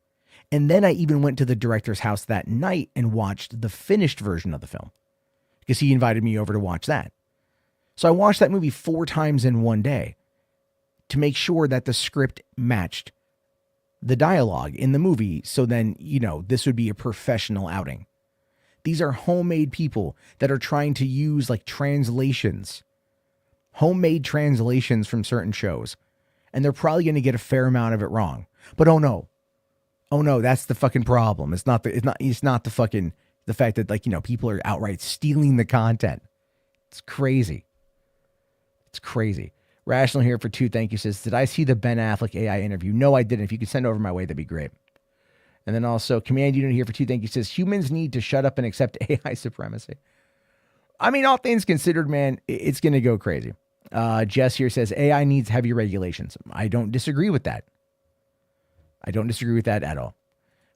And then I even went to the director's house that night and watched the finished version of the film because he invited me over to watch that. So I watched that movie 4 times in one day to make sure that the script matched the dialogue in the movie. So then, this would be a professional outing. These are homemade people that are trying to use like translations, homemade translations from certain shows. And they're probably going to get a fair amount of it wrong. But oh no, that's the fucking problem. It's not the fact that people are outright stealing the content. It's crazy. It's crazy. Rational here for 2. Thank you. Says, did I see the Ben Affleck AI interview? No, I didn't. If you could send over my way, that'd be great. And then also Command Unit here for 2. Thank you. Says, humans need to shut up and accept AI supremacy. I mean, all things considered, man, it's going to go crazy. Jess here says, AI needs heavy regulations. I don't disagree with that. I don't disagree with that at all.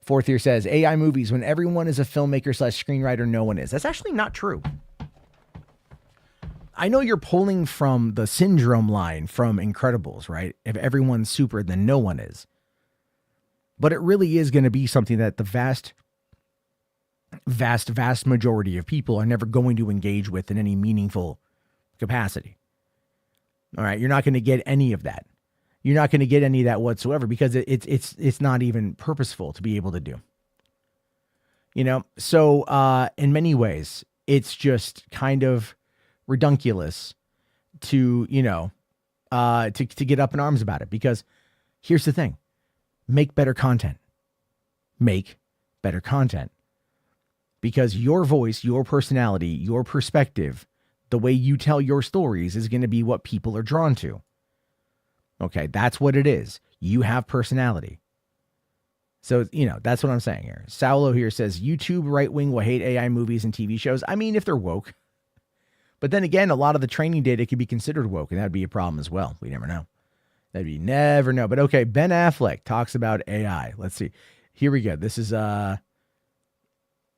Fourth here says, AI movies, when everyone is a filmmaker / screenwriter, no one is. That's actually not true. I know you're pulling from the syndrome line from Incredibles, right? If everyone's super, then no one is. But it really is going to be something that the vast majority of people are never going to engage with in any meaningful capacity. All right, you're not going to get any of that. You're not going to get any of that whatsoever because it's not even purposeful to be able to do. You know, so in many ways, it's just kind of redunculous to, you know, to get up in arms about it, because here's the thing: make better content. Make better content. Because your voice, your personality, your perspective, the way you tell your stories is going to be what people are drawn to. Okay, that's what it is. You have personality. So, you know, that's what I'm saying here. Saulo here says, YouTube right wing will hate AI movies and TV shows. I mean, if they're woke. But then again, a lot of the training data could be considered woke, and that'd be a problem as well. We never know. Never know. But okay, Ben Affleck talks about AI. Let's see. Here we go. This is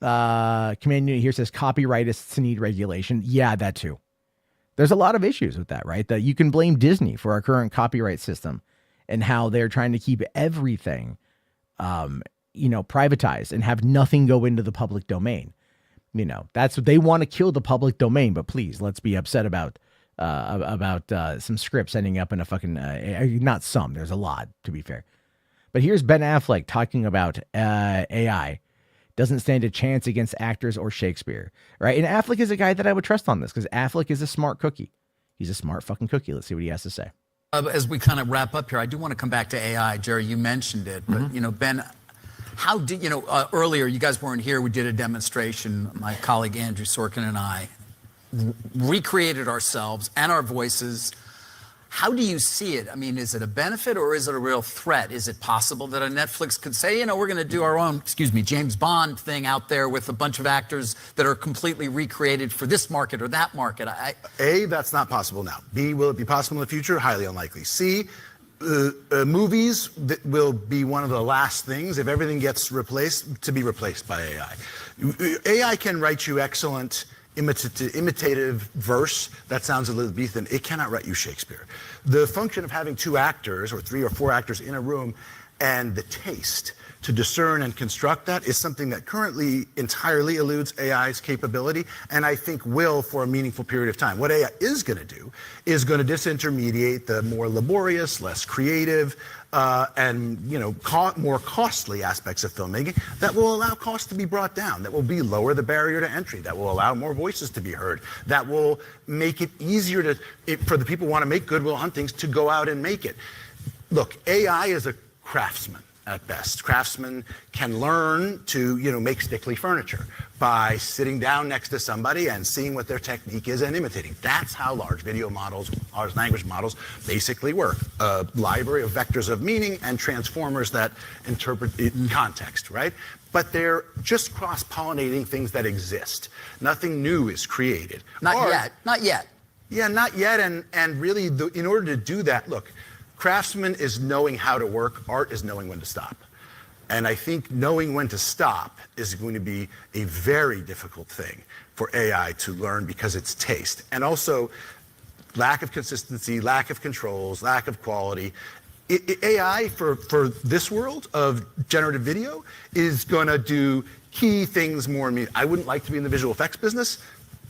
Command Unit here says copyrightists need regulation. Yeah, that too. There's a lot of issues with that, right? That you can blame Disney for our current copyright system and how they're trying to keep everything, you know, privatized and have nothing go into the public domain. You know, that's what they want to kill, the public domain. But please, let's be upset about some scripts ending up in a fucking not some. There's a lot, to be fair. But here's Ben Affleck talking about AI. Doesn't stand a chance against actors or Shakespeare, right? And Affleck is a guy that I would trust on this because Affleck is a smart cookie. He's a smart fucking cookie. Let's see what he has to say. As we kind of wrap up here, I do want to come back to AI. Jerry, you mentioned it, but you know, Ben, how did you know? Earlier, you guys weren't here. We did a demonstration. My colleague Andrew Sorkin and I recreated ourselves and our voices. How do you see it? I mean, is it a benefit or is it a real threat? Is it possible that a Netflix could say, you know, we're going to do our own, James Bond thing out there with a bunch of actors that are completely recreated for this market or that market? A, that's not possible now. B, will it be possible in the future? Highly unlikely. C, movies that will be one of the last things, if everything gets replaced, to be replaced by AI. AI can write you excellent imitative verse that sounds Elizabethan. It cannot write you Shakespeare. The function of having 2 actors or 3 or 4 actors in a room and the taste to discern and construct that is something that currently entirely eludes AI's capability, and I think will for a meaningful period of time. What AI is going to do is going to disintermediate the more laborious, less creative, and more costly aspects of filmmaking that will allow costs to be brought down, that will lower the barrier to entry, that will allow more voices to be heard, that will make it easier for the people who want to make goodwill on things to go out and make it. Look, AI is a craftsman at best. Craftsmen can learn to, make stickly furniture by sitting down next to somebody and seeing what their technique is and imitating. That's how large video models, large language models basically work. A library of vectors of meaning and transformers that interpret context, right? But they're just cross-pollinating things that exist. Nothing new is created. Not yet. Yeah, not yet. And really, in order to do that, look, craftsman is knowing how to work. Art is knowing when to stop. And I think knowing when to stop is going to be a very difficult thing for AI to learn because it's taste. And also lack of consistency, lack of controls, lack of quality. AI for this world of generative video is going to do key things more. I wouldn't like to be in the visual effects business.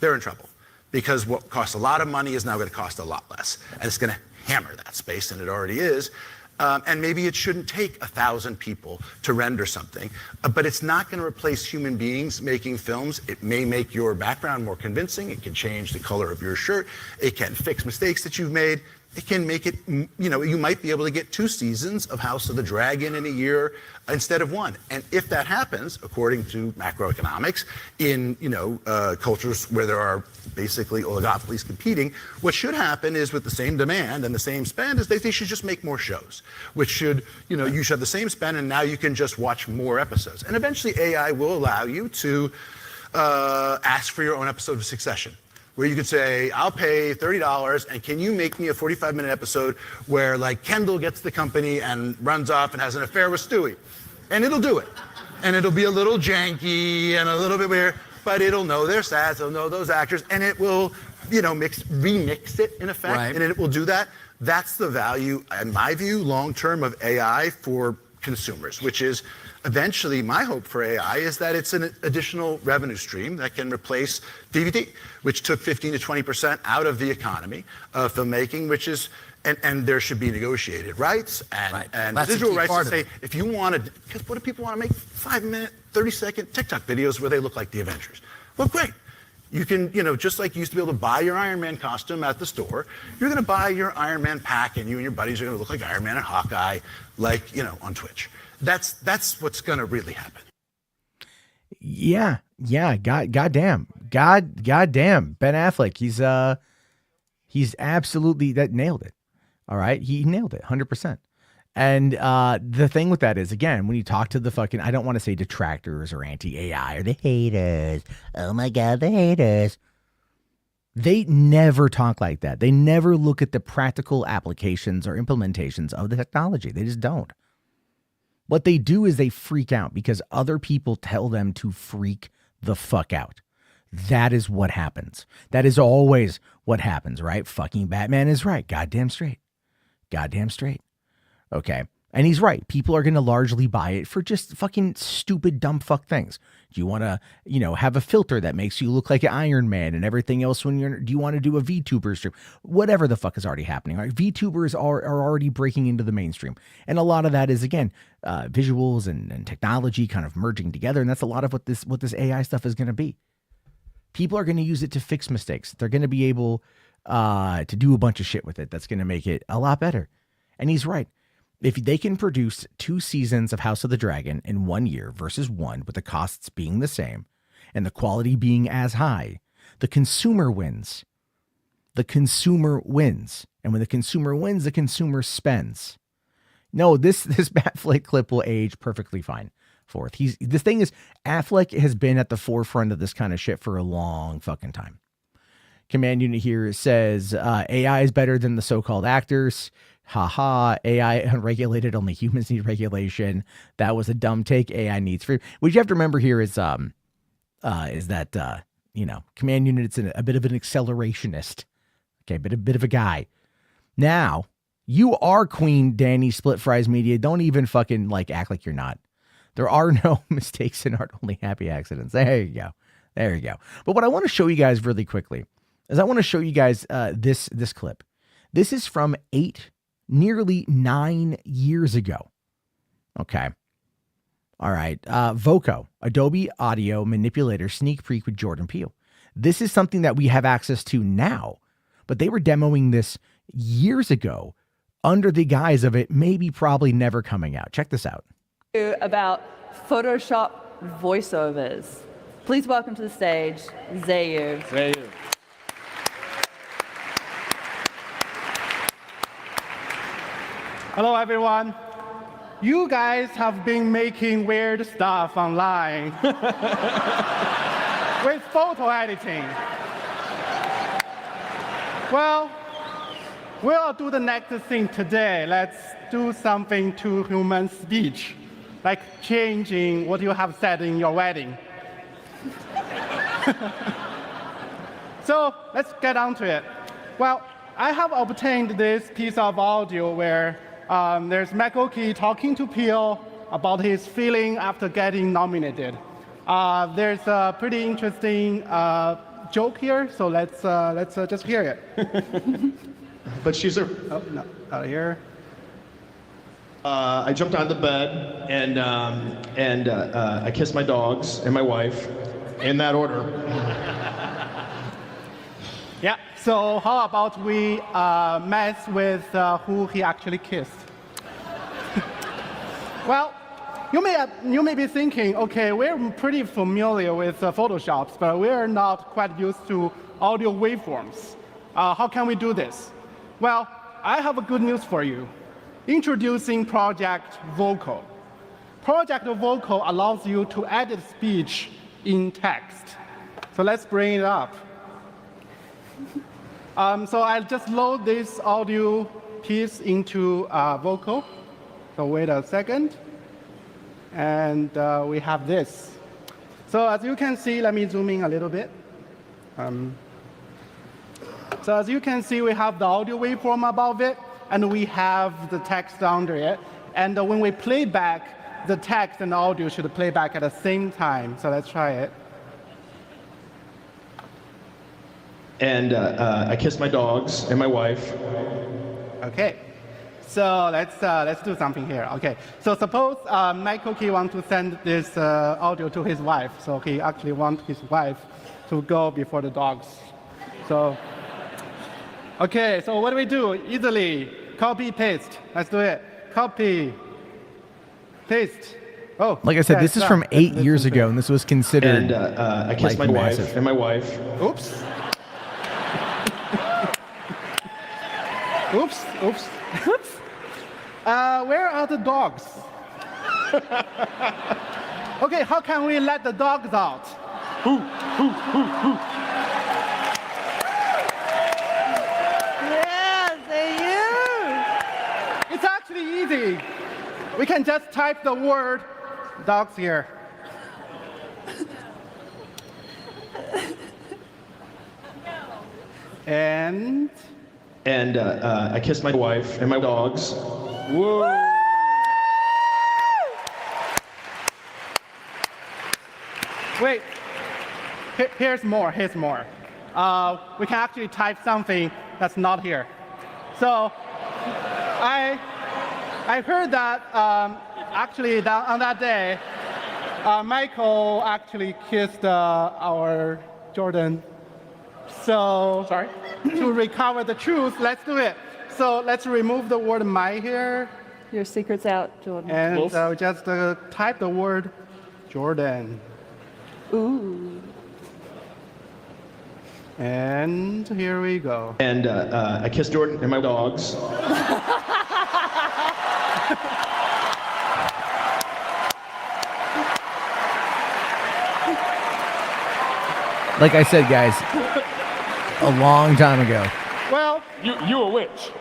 They're in trouble because what costs a lot of money is now going to cost a lot less. And it's going to hammer that space, and it already is. And maybe it shouldn't take 1,000 people to render something, but it's not going to replace human beings making films. It may make your background more convincing. It can change the color of your shirt. It can fix mistakes that you've made. it can make it, you might be able to get 2 seasons of House of the Dragon in a year instead of 1. And if that happens, according to macroeconomics, in cultures where there are basically oligopolies competing, what should happen is with the same demand and the same spend is they should just make more shows, which should, you should have the same spend and now you can just watch more episodes. And eventually AI will allow you to ask for your own episode of Succession, where you could say, I'll pay $30 and can you make me a 45-minute episode where like Kendall gets the company and runs off and has an affair with Stewie. And it'll do it. And it'll be a little janky and a little bit weird, but it'll know their stats, it'll know those actors, and it will, remix it in effect, Right. and it will do that. That's the value, in my view, long-term of AI for consumers, which is eventually my hope for AI is that it's an additional revenue stream that can replace DVD, which took 15 to 20% out of the economy of filmmaking, which is, and there should be negotiated rights and That's a residual key rights to part of say, it. if you want to, because what do people want to make 5-minute, 30-second TikTok videos where they look like the Avengers? Well, great. You can, just like you used to be able to buy your Iron Man costume at the store, you're going to buy your Iron Man pack and you and your buddies are going to look like Iron Man and Hawkeye, like, on Twitch. That's what's going to really happen. Yeah. Goddamn. Ben Affleck. He's absolutely nailed it. All right. He nailed it 100%. And the thing with that is, again, when you talk to the fucking, I don't want to say detractors or anti-AI or the haters. Oh my God, the haters. They never talk like that. They never look at the practical applications or implementations of the technology. They just don't. What they do is they freak out because other people tell them to freak the fuck out. That is what happens. That is always what happens, right? Fucking Batman is right. Goddamn straight. Okay. And he's right. People are going to largely buy it for just fucking stupid, dumb fuck things. Do you want to, have a filter that makes you look like an Iron Man and everything else do you want to do a VTuber stream? Whatever the fuck is already happening, right? VTubers are already breaking into the mainstream. And a lot of that is, again, visuals and technology kind of merging together. And that's a lot of what this AI stuff is going to be. People are going to use it to fix mistakes. They're going to be able to do a bunch of shit with it. That's going to make it a lot better. And he's right. If they can produce 2 seasons of House of the Dragon in 1 year versus 1, with the costs being the same and the quality being as high, the consumer wins. The consumer wins. And when the consumer wins, the consumer spends. No, this Batfleck clip will age perfectly fine forth. This thing is, Affleck has been at the forefront of this kind of shit for a long fucking time. Command unit here says AI is better than the so-called actors. Haha, AI unregulated, only humans need regulation. That was a dumb take. AI needs free. What you have to remember here is that command unit, it's a bit of an accelerationist. Okay, but a bit of a guy. Now, you are Queen Danny Split Fries Media. Don't even fucking act like you're not. There are no mistakes in art, only happy accidents. There you go. But what I want to show you guys really quickly is I want to show you guys this clip. This is from nearly 9 years ago. Okay. All right. Voco, Adobe Audio Manipulator Sneak Peek with Jordan Peele. This is something that we have access to now, but they were demoing this years ago under the guise of it probably never coming out. Check this out. About Photoshop voiceovers. Please welcome to the stage, Zayu. Hello, everyone. You guys have been making weird stuff online with photo editing. Well, we'll do the next thing today. Let's do something to human speech, like changing what you have said in your wedding. So let's get on to it. Well, I have obtained this piece of audio where there's Michael Key talking to Peele about his feeling after getting nominated. There's a pretty interesting joke here, so let's just hear it. But she's a. Oh, no, out of here. I jumped on the bed and I kissed my dogs and my wife, in that order. Yeah, So how about we mess with who he actually kissed? Well, you may be thinking, okay, we're pretty familiar with Photoshop, but we're not quite used to audio waveforms. How can we do this? Well, I have a good news for you. Introducing Project Vocal. Project Vocal allows you to edit speech in text. So let's bring it up. So I'll just load this audio piece into Vocal. So wait a second. And we have this. So as you can see, let me zoom in a little bit. So as you can see, we have the audio waveform above it, and we have the text under it. And when we play back, the text and the audio should play back at the same time. So let's try it. And I kissed my dogs and my wife. Okay. So let's do something here. Okay. So suppose Michael Key wants to send this audio to his wife. So he actually wants his wife to go before the dogs. So, okay. So what do we do? Easily copy paste. Let's do it. Copy, paste. Oh, Like I said, this is from 8 years ago, and this was considered. And I kissed like, my massive. wife and my wife. Oops. Oops. Oops. Oops. Where are the dogs? Okay, how can we let the dogs out? Yes, they It's actually easy. We can just type the word dogs here. And I kissed my wife and my dogs. whoa. Wait, here's more, here's more. We can actually type something that's not here. So I heard that actually on that day, Michael actually kissed our Jordan. So Sorry? to recover the truth, let's do it. So let's remove the word my here, Your secret's out, Jordan. and just type the word Jordan. Ooh. And here we go. And I kissed Jordan and my dogs. Like I said, guys, a long time ago. Well, You a witch.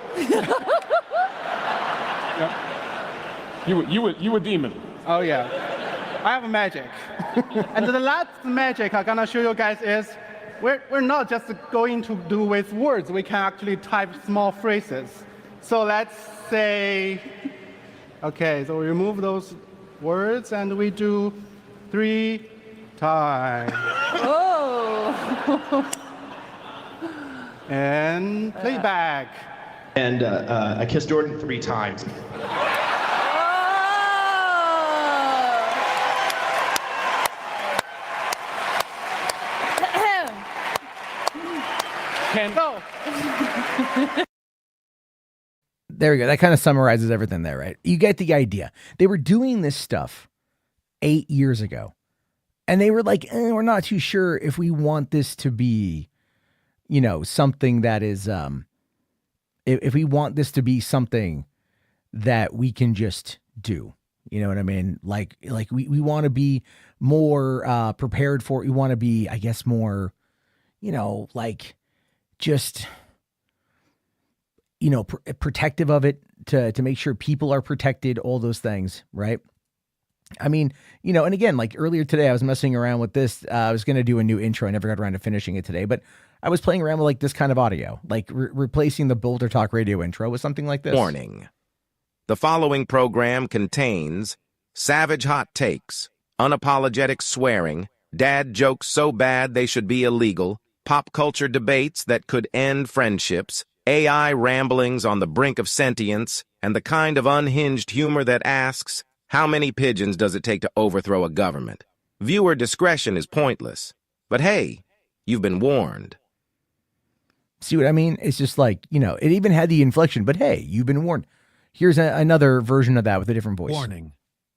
You a demon. oh yeah, I have a magic. And the last magic I'm gonna show you guys is we're not just going to do with words. We can actually type small phrases. So let's say, okay, so we remove those words and we do 3 times. Oh. And playback. And I kissed Jordan 3 times. So, There we go. That kind of summarizes everything there, right? You get the idea. They were doing this stuff 8 years ago. And they were like, we're not too sure if we want this to be, you know, something that is, if we want this to be something that we can just do. You know what I mean? Like we want to be more prepared for it. We want to be, I guess, more, you know, like just, you know, protective of it to make sure people are protected, all those things, right? I mean, you know, and again, like earlier today, I was messing around with this. I was going to do a new intro. I never got around to finishing it today, but I was playing around with like this kind of audio, like replacing the Boulder Talk Radio intro with something like this. Warning. The following program contains savage hot takes, unapologetic swearing, dad jokes so bad they should be illegal, pop culture debates that could end friendships, AI ramblings on the brink of sentience, and the kind of unhinged humor that asks, how many pigeons does it take to overthrow a government? Viewer discretion is pointless. But hey, you've been warned. See what I mean? It's just like, it even had the inflection, but hey, you've been warned. Here's another version of that with a different voice. Warning.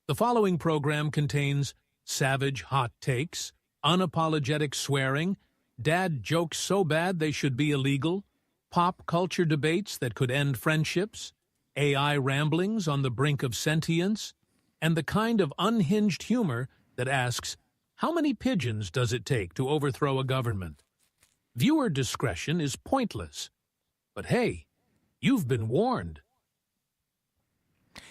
The following program contains savage hot takes, unapologetic swearing, dad jokes so bad they should be illegal, pop culture debates that could end friendships, AI ramblings on the brink of sentience, and the kind of unhinged humor that asks, how many pigeons does it take to overthrow a government? Viewer discretion is pointless. But hey, you've been warned.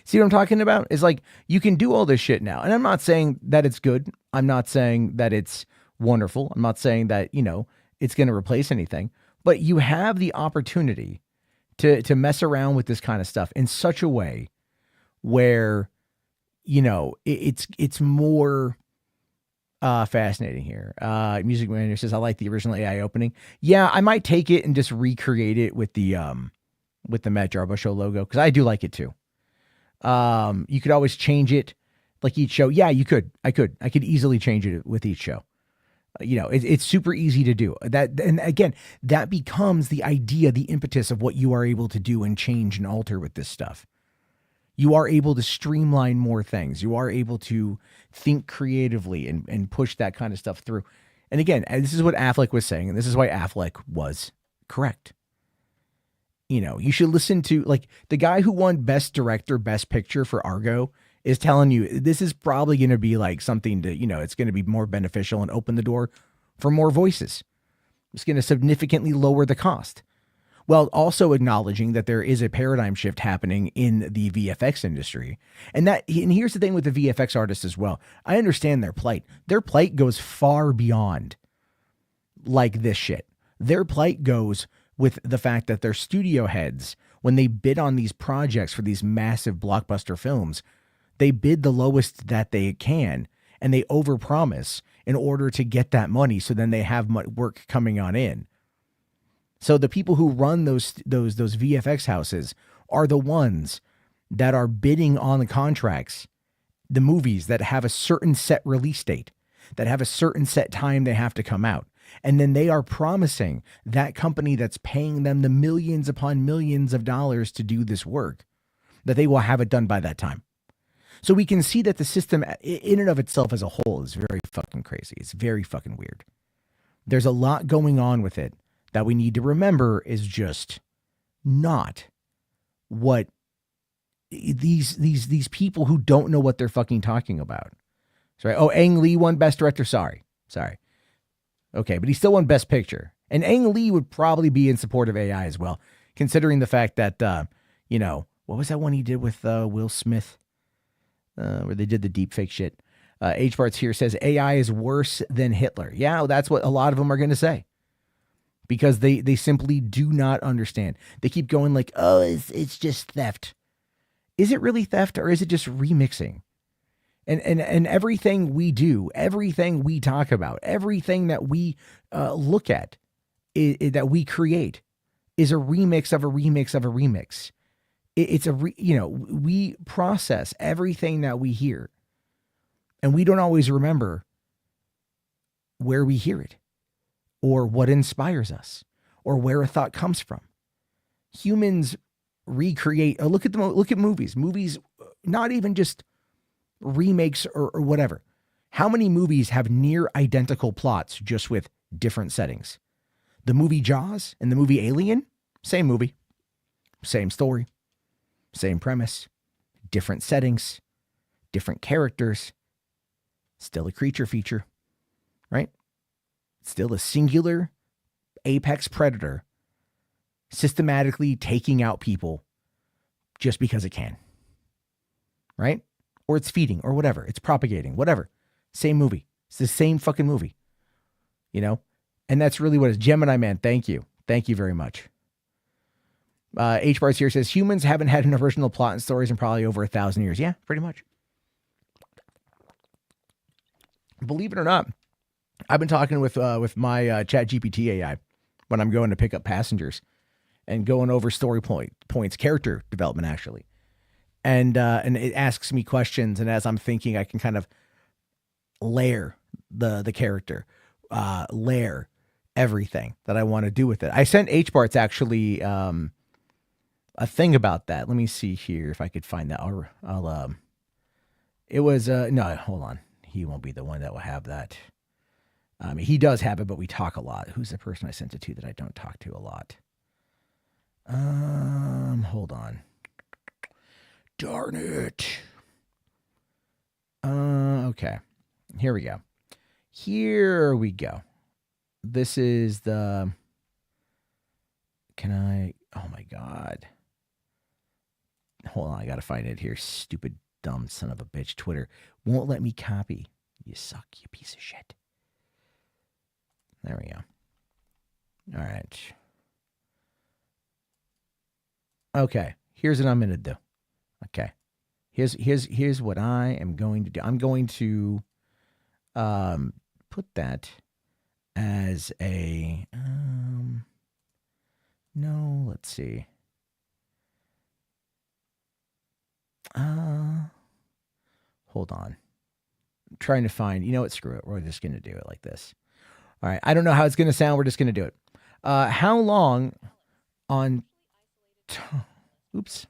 See what I'm talking about? It's like you can do all this shit now. And I'm not saying that it's good. I'm not saying that it's wonderful. I'm not saying that, it's going to replace anything. But you have the opportunity to mess around with this kind of stuff in such a way where, it's more fascinating here. Music Manager says, I like the original AI opening. Yeah, I might take it and just recreate it with the Matt Jarbo Show logo, because I do like it too. You could always change it like each show. Yeah, you could. I could easily change it with each show. It's super easy to do that. And again, that becomes the idea, the impetus of what you are able to do and change and alter with this stuff. You are able to streamline more things. You are able to think creatively and push that kind of stuff through. And again, this is what Affleck was saying, and this is why Affleck was correct. You should listen to, like, the guy who won Best Director, Best Picture for Argo is telling you this is probably going to be like something to, it's going to be more beneficial and open the door for more voices. It's going to significantly lower the cost, while also acknowledging that there is a paradigm shift happening in the VFX industry. And here's the thing with the VFX artists as well. I understand their plight. Their plight goes far beyond like this shit. Their plight goes with the fact that their studio heads, when they bid on these projects for these massive blockbuster films, they bid the lowest that they can, and they overpromise in order to get that money. So then they have work coming on in. So the people who run those VFX houses are the ones that are bidding on the contracts, the movies that have a certain set release date, that have a certain set time they have to come out. And then they are promising that company that's paying them the millions upon millions of dollars to do this work, that they will have it done by that time. So we can see that the system in and of itself as a whole is very fucking crazy. It's very fucking weird. There's a lot going on with it that we need to remember is just not what these people who don't know what they're fucking talking about. Sorry. Oh, Ang Lee won Best Director. Sorry. Okay, but he still won Best Picture. And Ang Lee would probably be in support of AI as well, considering the fact that, what was that one he did with Will Smith? Where they did the deep fake shit. H Parts here says AI is worse than Hitler. Yeah, that's what a lot of them are going to say, because they simply do not understand. They keep going like, oh, it's just theft. Is it really theft, or is it just remixing? And everything we do, everything we talk about, everything that we look at, that we create, is a remix of a remix of a remix. We process everything that we hear, and we don't always remember where we hear it, or what inspires us, or where a thought comes from. Humans recreate. Look at movies. Movies, not even just remakes or whatever. How many movies have near identical plots, just with different settings? The movie Jaws and the movie Alien, same movie, same story. Same premise, different settings, different characters, still a creature feature, right? Still a singular apex predator systematically taking out people just because it can, right? Or it's feeding or whatever. It's propagating, whatever. Same movie. It's the same fucking movie, And that's really what it is. Gemini Man, thank you. Thank you very much. H Bars here says humans haven't had an original plot and stories in probably over 1,000 years. Yeah, pretty much. Believe it or not, I've been talking with my Chat GPT AI when I'm going to pick up passengers and going over story points, character development actually, and it asks me questions, and as I'm thinking, I can kind of layer the character, layer everything that I want to do with it. I sent HBarts actually a thing about that. Let me see here if I could find that. It was no, hold on. He won't be the one that will have that. He does have it, but we talk a lot. Who's the person I sent it to that I don't talk to a lot? Hold on. Darn it. Okay. Here we go. Here we go. This is the. Can I? Oh my God. Hold on. I got to find it here. Stupid, dumb son of a bitch. Twitter won't let me copy. You suck, you piece of shit. There we go. All right. Okay. Here's what I'm going to do. Okay. Here's what I am going to do. I'm going to put that as a no, let's see. Hold on. I'm trying to find, you know what, screw it. We're just going to do it like this. All right. I don't know how it's going to sound. We're just going to do it. How long on oops.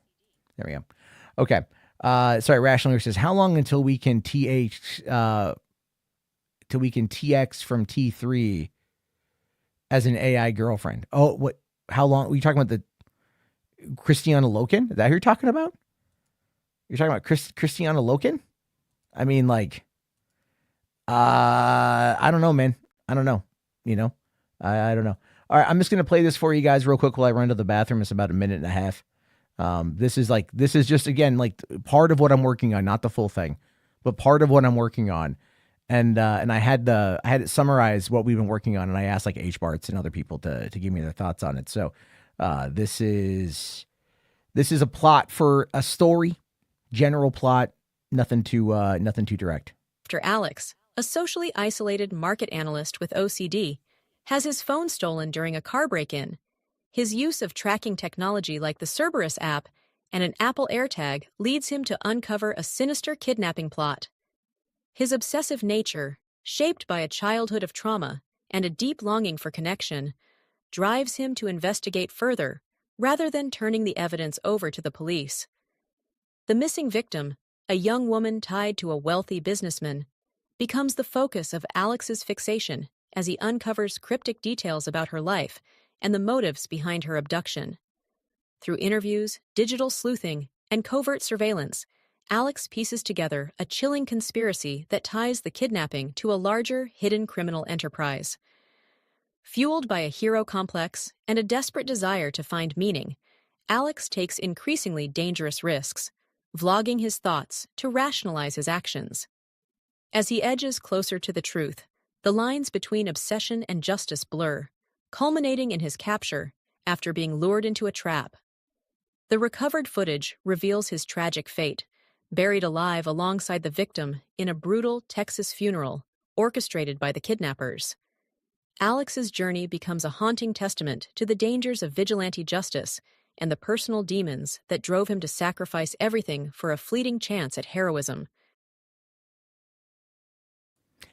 There we go. Okay. Sorry, Rational says, how long until we can TX from T3 as an AI girlfriend? Oh, what? How long? Were you talking about the Christiana Loken? Is that who you're talking about? You're talking about Christiana Loken? I mean, like, I don't know, man. I don't know. You know, I don't know. All right, I'm just gonna play this for you guys real quick while I run to the bathroom. It's about a minute and a half. This is just, again, like part of what I'm working on, not the full thing, but part of what I'm working on. And I had it summarize what we've been working on, and I asked like HBarts and other people to give me their thoughts on it. So this is a plot for a story, general plot, nothing too direct. After Alex, a socially isolated market analyst with OCD, has his phone stolen during a car break-in. His use of tracking technology like the Cerberus app and an Apple AirTag leads him to uncover a sinister kidnapping plot. His obsessive nature, shaped by a childhood of trauma and a deep longing for connection, drives him to investigate further rather than turning the evidence over to the police. The missing victim, a young woman tied to a wealthy businessman, becomes the focus of Alex's fixation as he uncovers cryptic details about her life and the motives behind her abduction. Through interviews, digital sleuthing, and covert surveillance, Alex pieces together a chilling conspiracy that ties the kidnapping to a larger, hidden criminal enterprise. Fueled by a hero complex and a desperate desire to find meaning, Alex takes increasingly dangerous risks, vlogging his thoughts to rationalize his actions. As he edges closer to the truth, the lines between obsession and justice blur, culminating in his capture after being lured into a trap. The recovered footage reveals his tragic fate, buried alive alongside the victim in a brutal Texas funeral orchestrated by the kidnappers. Alex's journey becomes a haunting testament to the dangers of vigilante justice and the personal demons that drove him to sacrifice everything for a fleeting chance at heroism.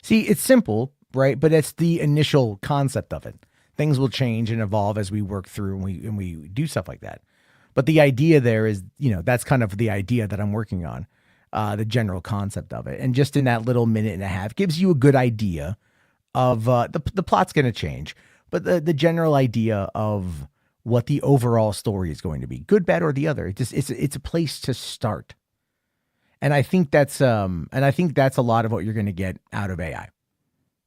See, it's simple, right? But it's the initial concept of it. Things will change and evolve as we work through and we do stuff like that. But the idea there is, you know, that's kind of the idea that I'm working on, the general concept of it. And just in that little minute and a half gives you a good idea of the plot's going to change, but the general idea of what the overall story is going to be, good, bad, or the other. It's a place to start. And I think that's a lot of what you're going to get out of AI.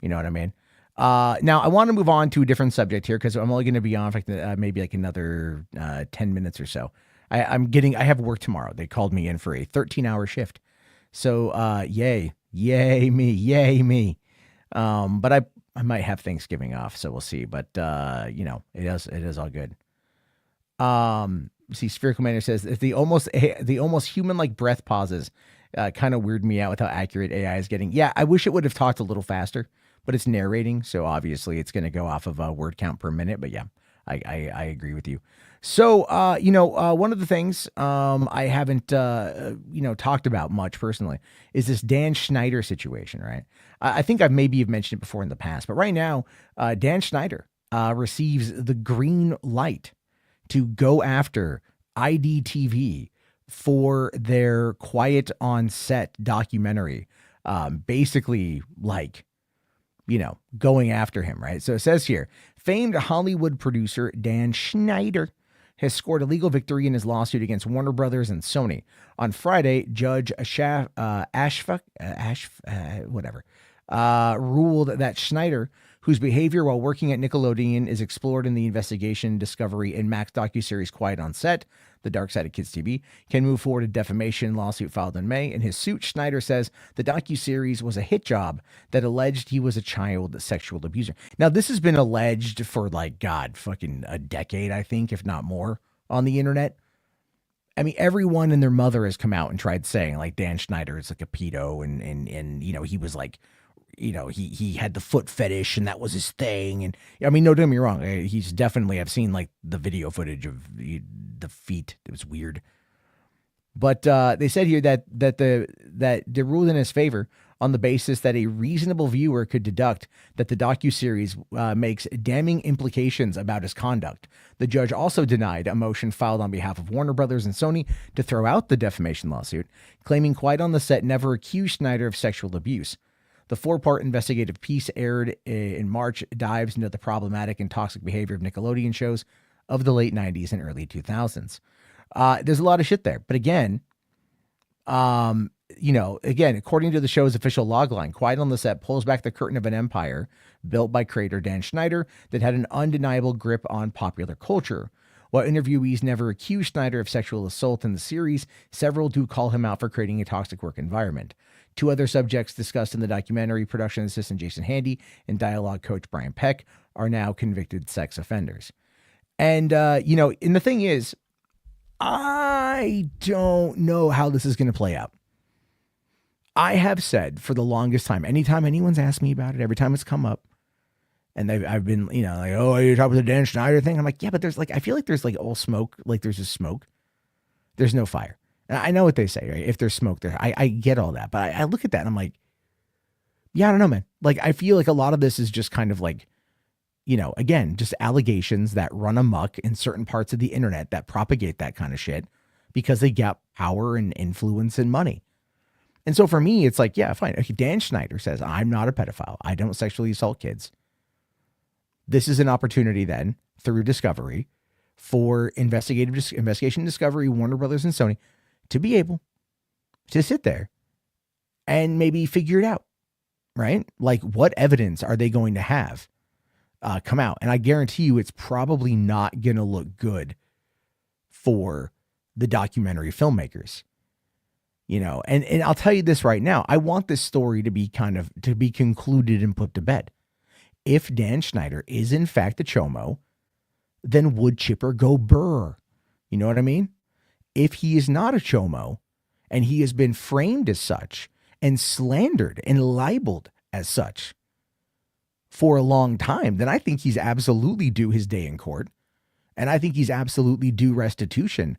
You know what I mean? Now I want to move on to a different subject here because I'm only going to be on for maybe like another 10 minutes or so. I have work tomorrow. They called me in for a 13-hour shift. So, yay me. But I might have Thanksgiving off, so we'll see. But, you know, it is all good. See, Spherical Commander says the almost human-like breath pauses kind of weird me out with how accurate AI is getting. Yeah, I wish it would have talked a little faster, but it's narrating, so obviously it's going to go off of a word count per minute. But yeah, I agree with you. So, you know, one of the things I haven't, talked about much personally is this Dan Schneider situation, right? I think I've mentioned it before in the past, but right now, Dan Schneider receives the green light to go after IDTV for their Quiet on Set documentary. Basically, like, going after him, right? So it says here, famed Hollywood producer Dan Schneider has scored a legal victory in his lawsuit against Warner Brothers and Sony. On Friday, Judge ruled that Schneider, whose behavior while working at Nickelodeon is explored in the investigation, discovery, and Max docuseries Quiet on Set, The Dark Side of Kids TV, can move forward a defamation lawsuit filed in May. In his suit, Schneider says the docuseries was a hit job that alleged he was a child sexual abuser. Now, this has been alleged for fucking a decade, I think, if not more, on the internet. I mean, everyone and their mother has come out and tried saying Dan Schneider is like a pedo and he was like, he had the foot fetish and that was his thing. And I mean, no, don't get me wrong. He's definitely, I've seen the video footage of the feet. It was weird. But they said here that they ruled in his favor on the basis that a reasonable viewer could deduct that the docuseries makes damning implications about his conduct. The judge also denied a motion filed on behalf of Warner Brothers and Sony to throw out the defamation lawsuit, claiming Quiet on the Set never accused Schneider of sexual abuse. The 4-part investigative piece aired in March dives into the problematic and toxic behavior of Nickelodeon shows of the late 90s and early 2000s. There's a lot of shit there. But again, according to the show's official logline, Quiet on the Set pulls back the curtain of an empire built by creator Dan Schneider that had an undeniable grip on popular culture. While interviewees never accused Schneider of sexual assault in the series, several do call him out for creating a toxic work environment. 2 other subjects discussed in the documentary, production assistant Jason Handy and dialogue coach Brian Peck, are now convicted sex offenders. And, and the thing is, I don't know how this is going to play out. I have said for the longest time, anytime anyone's asked me about it, every time it's come up, and I've been, oh, you're talking about the Dan Schneider thing? I'm like, yeah, but there's I feel like there's all smoke, there's just smoke. There's no fire. And I know what they say, right? If there's smoke there, I get all that. But I look at that and I'm like, yeah, I don't know, man. I feel like a lot of this is just kind of again, just allegations that run amok in certain parts of the internet that propagate that kind of shit because they get power and influence and money. And so for me, it's yeah, fine. Okay, Dan Schneider says, I'm not a pedophile. I don't sexually assault kids. This is an opportunity then through Discovery for investigation Discovery, Warner Brothers and Sony to be able to sit there and maybe figure it out, right? What evidence are they going to have come out? And I guarantee you it's probably not going to look good for the documentary filmmakers, and I'll tell you this right now. I want this story to be concluded and put to bed. If Dan Schneider is in fact a chomo, then would Chipper go burr? You know what I mean? If he is not a chomo and he has been framed as such and slandered and libeled as such for a long time, then I think he's absolutely due his day in court. And I think he's absolutely due restitution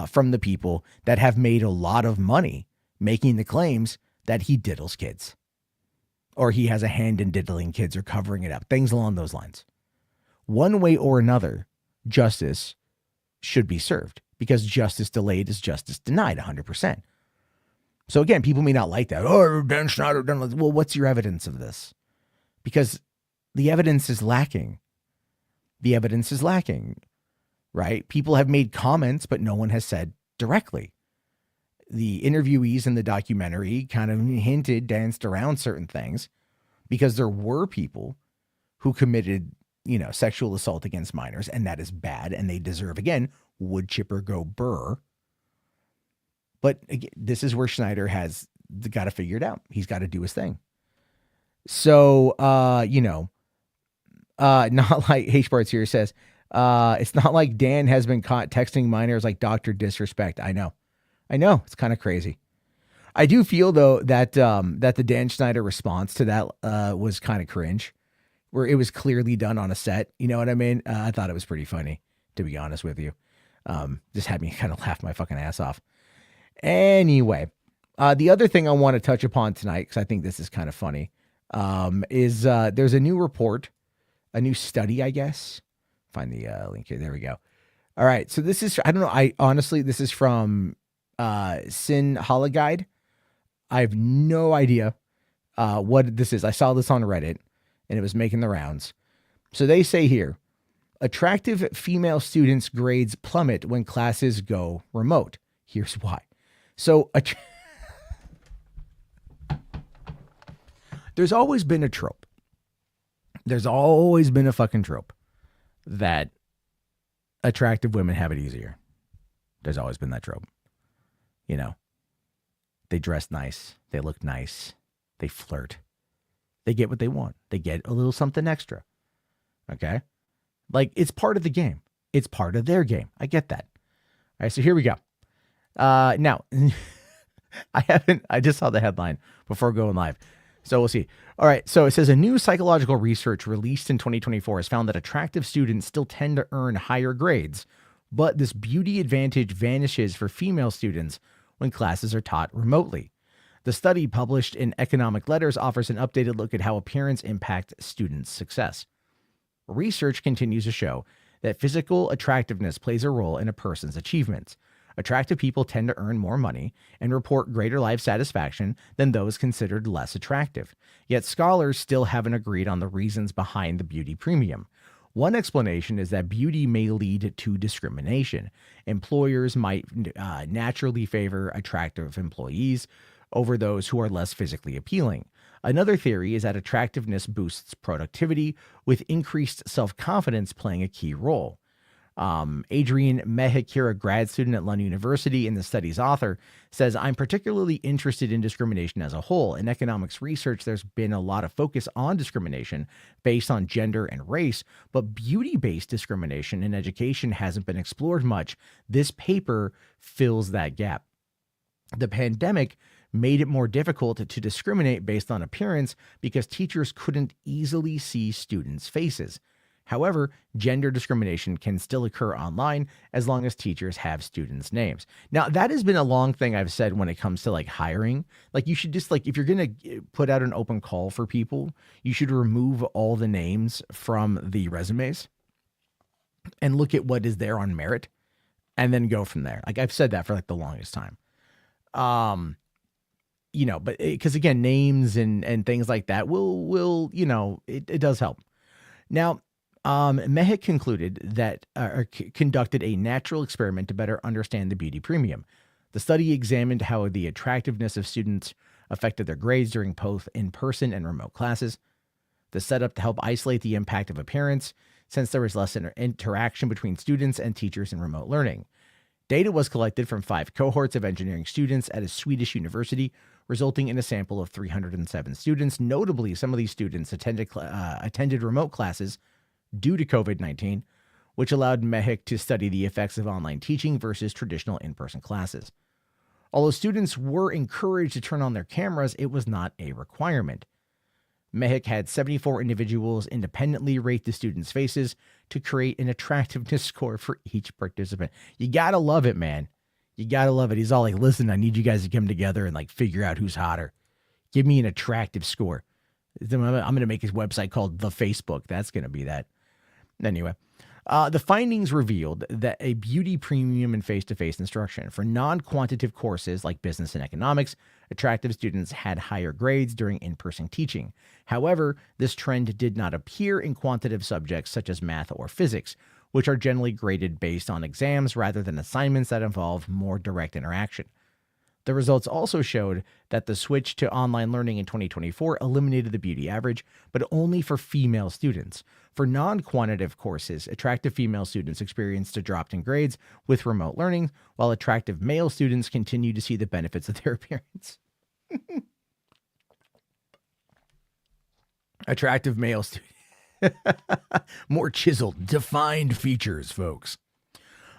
from the people that have made a lot of money making the claims that he diddles kids or he has a hand in diddling kids or covering it up, things along those lines. One way or another, justice should be served because justice delayed is justice denied 100%. So again, people may not like that. Oh, Dan Schneider done. Well, what's your evidence of this? Because the evidence is lacking. The evidence is lacking, right? People have made comments, but no one has said directly. The interviewees in the documentary kind of hinted, danced around certain things because there were people who committed, sexual assault against minors, and that is bad, and they deserve, again, would Chipper go burr? But again, this is where Schneider has got to figure it out. He's got to do his thing. So, not like H-Barts here says, it's not like Dan has been caught texting minors like Dr. Disrespect. I know. It's kind of crazy. I do feel though that the Dan Schneider response to that was kind of cringe, where it was clearly done on a set. You know what I mean? I thought it was pretty funny, to be honest with you. Just had me kind of laugh my fucking ass off. Anyway, the other thing I want to touch upon tonight, because I think this is kind of funny, is there's a new report a new study, I guess. Find the link here. There we go. All right. So this is, I don't know. I honestly, this is from Sin Hologuide. I have no idea what this is. I saw this on Reddit and it was making the rounds. So they say here, attractive female students' grades plummet when classes go remote. Here's why. So there's always been a trope. There's always been a fucking trope that attractive women have it easier. There's always been that trope. You know, they dress nice. They look nice. They flirt. They get what they want. They get a little something extra. Okay? Like, it's part of the game. It's part of their game. I get that. All right, so here we go. Now, I just saw the headline before going live. So we'll see. All right. So it says a new psychological research released in 2024 has found that attractive students still tend to earn higher grades, but this beauty advantage vanishes for female students when classes are taught remotely. The study, published in Economic Letters, offers an updated look at how appearance impacts students' success. Research continues to show that physical attractiveness plays a role in a person's achievements. Attractive people tend to earn more money and report greater life satisfaction than those considered less attractive. Yet scholars still haven't agreed on the reasons behind the beauty premium. One explanation is that beauty may lead to discrimination. Employers might naturally favor attractive employees over those who are less physically appealing. Another theory is that attractiveness boosts productivity, with increased self-confidence playing a key role. Adrian Mehikir, a grad student at London University and the study's author, says, I'm particularly interested in discrimination as a whole. In economics research, there's been a lot of focus on discrimination based on gender and race, but beauty-based discrimination in education hasn't been explored much. This paper fills that gap. The pandemic made it more difficult to discriminate based on appearance because teachers couldn't easily see students' faces. However, gender discrimination can still occur online as long as teachers have students' names. Now, that has been a long thing I've said when it comes to like hiring. Like, you should just, like, if you're going to put out an open call for people, you should remove all the names from the resumes and look at what is there on merit and then go from there. Like, I've said that for like the longest time. You know, but because again, names and things like that will, you know, it does help. Now, Mehik concluded that conducted a natural experiment to better understand the beauty premium. The study examined how the attractiveness of students affected their grades during both in-person and remote classes. The setup to help isolate the impact of appearance, since there was less interaction between students and teachers in remote learning. Data was collected from 5 cohorts of engineering students at a Swedish university, resulting in a sample of 307 students. Notably, some of these students attended remote classes due to COVID-19, which allowed Mehik to study the effects of online teaching versus traditional in-person classes. Although students were encouraged to turn on their cameras, it was not a requirement. Mehik had 74 individuals independently rate the students' faces to create an attractiveness score for each participant. You gotta love it, man. You gotta love it. He's all like, listen, I need you guys to come together and like figure out who's hotter. Give me an attractive score. I'm going to make his website called The Facebook. That's going to be that. Anyway, the findings revealed that a beauty premium in face-to-face instruction for non-quantitative courses like business and economics, attractive students had higher grades during in-person teaching. However, this trend did not appear in quantitative subjects such as math or physics, which are generally graded based on exams rather than assignments that involve more direct interaction. The results also showed that the switch to online learning in 2024 eliminated the beauty average, but only for female students. For non-quantitative courses, attractive female students experienced a drop in grades with remote learning, while attractive male students continued to see the benefits of their appearance. Attractive male students. More chiseled, defined features, folks.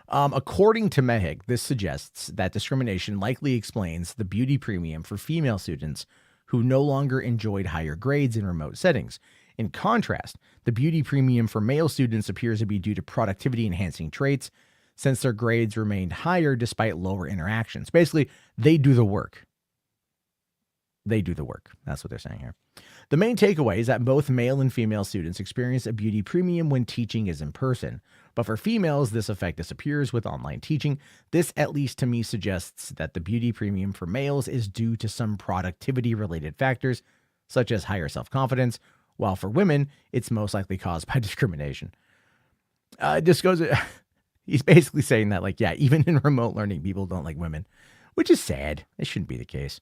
According to Mehik, this suggests that discrimination likely explains the beauty premium for female students who no longer enjoyed higher grades in remote settings. In contrast, the beauty premium for male students appears to be due to productivity-enhancing traits, since their grades remained higher despite lower interactions. Basically, they do the work. They do the work. That's what they're saying here. The main takeaway is that both male and female students experience a beauty premium when teaching is in person. But for females, this effect disappears with online teaching. This, at least to me, suggests that the beauty premium for males is due to some productivity-related factors, such as higher self-confidence, while for women, it's most likely caused by discrimination. He's basically saying that, like, yeah, even in remote learning, people don't like women, which is sad. It shouldn't be the case.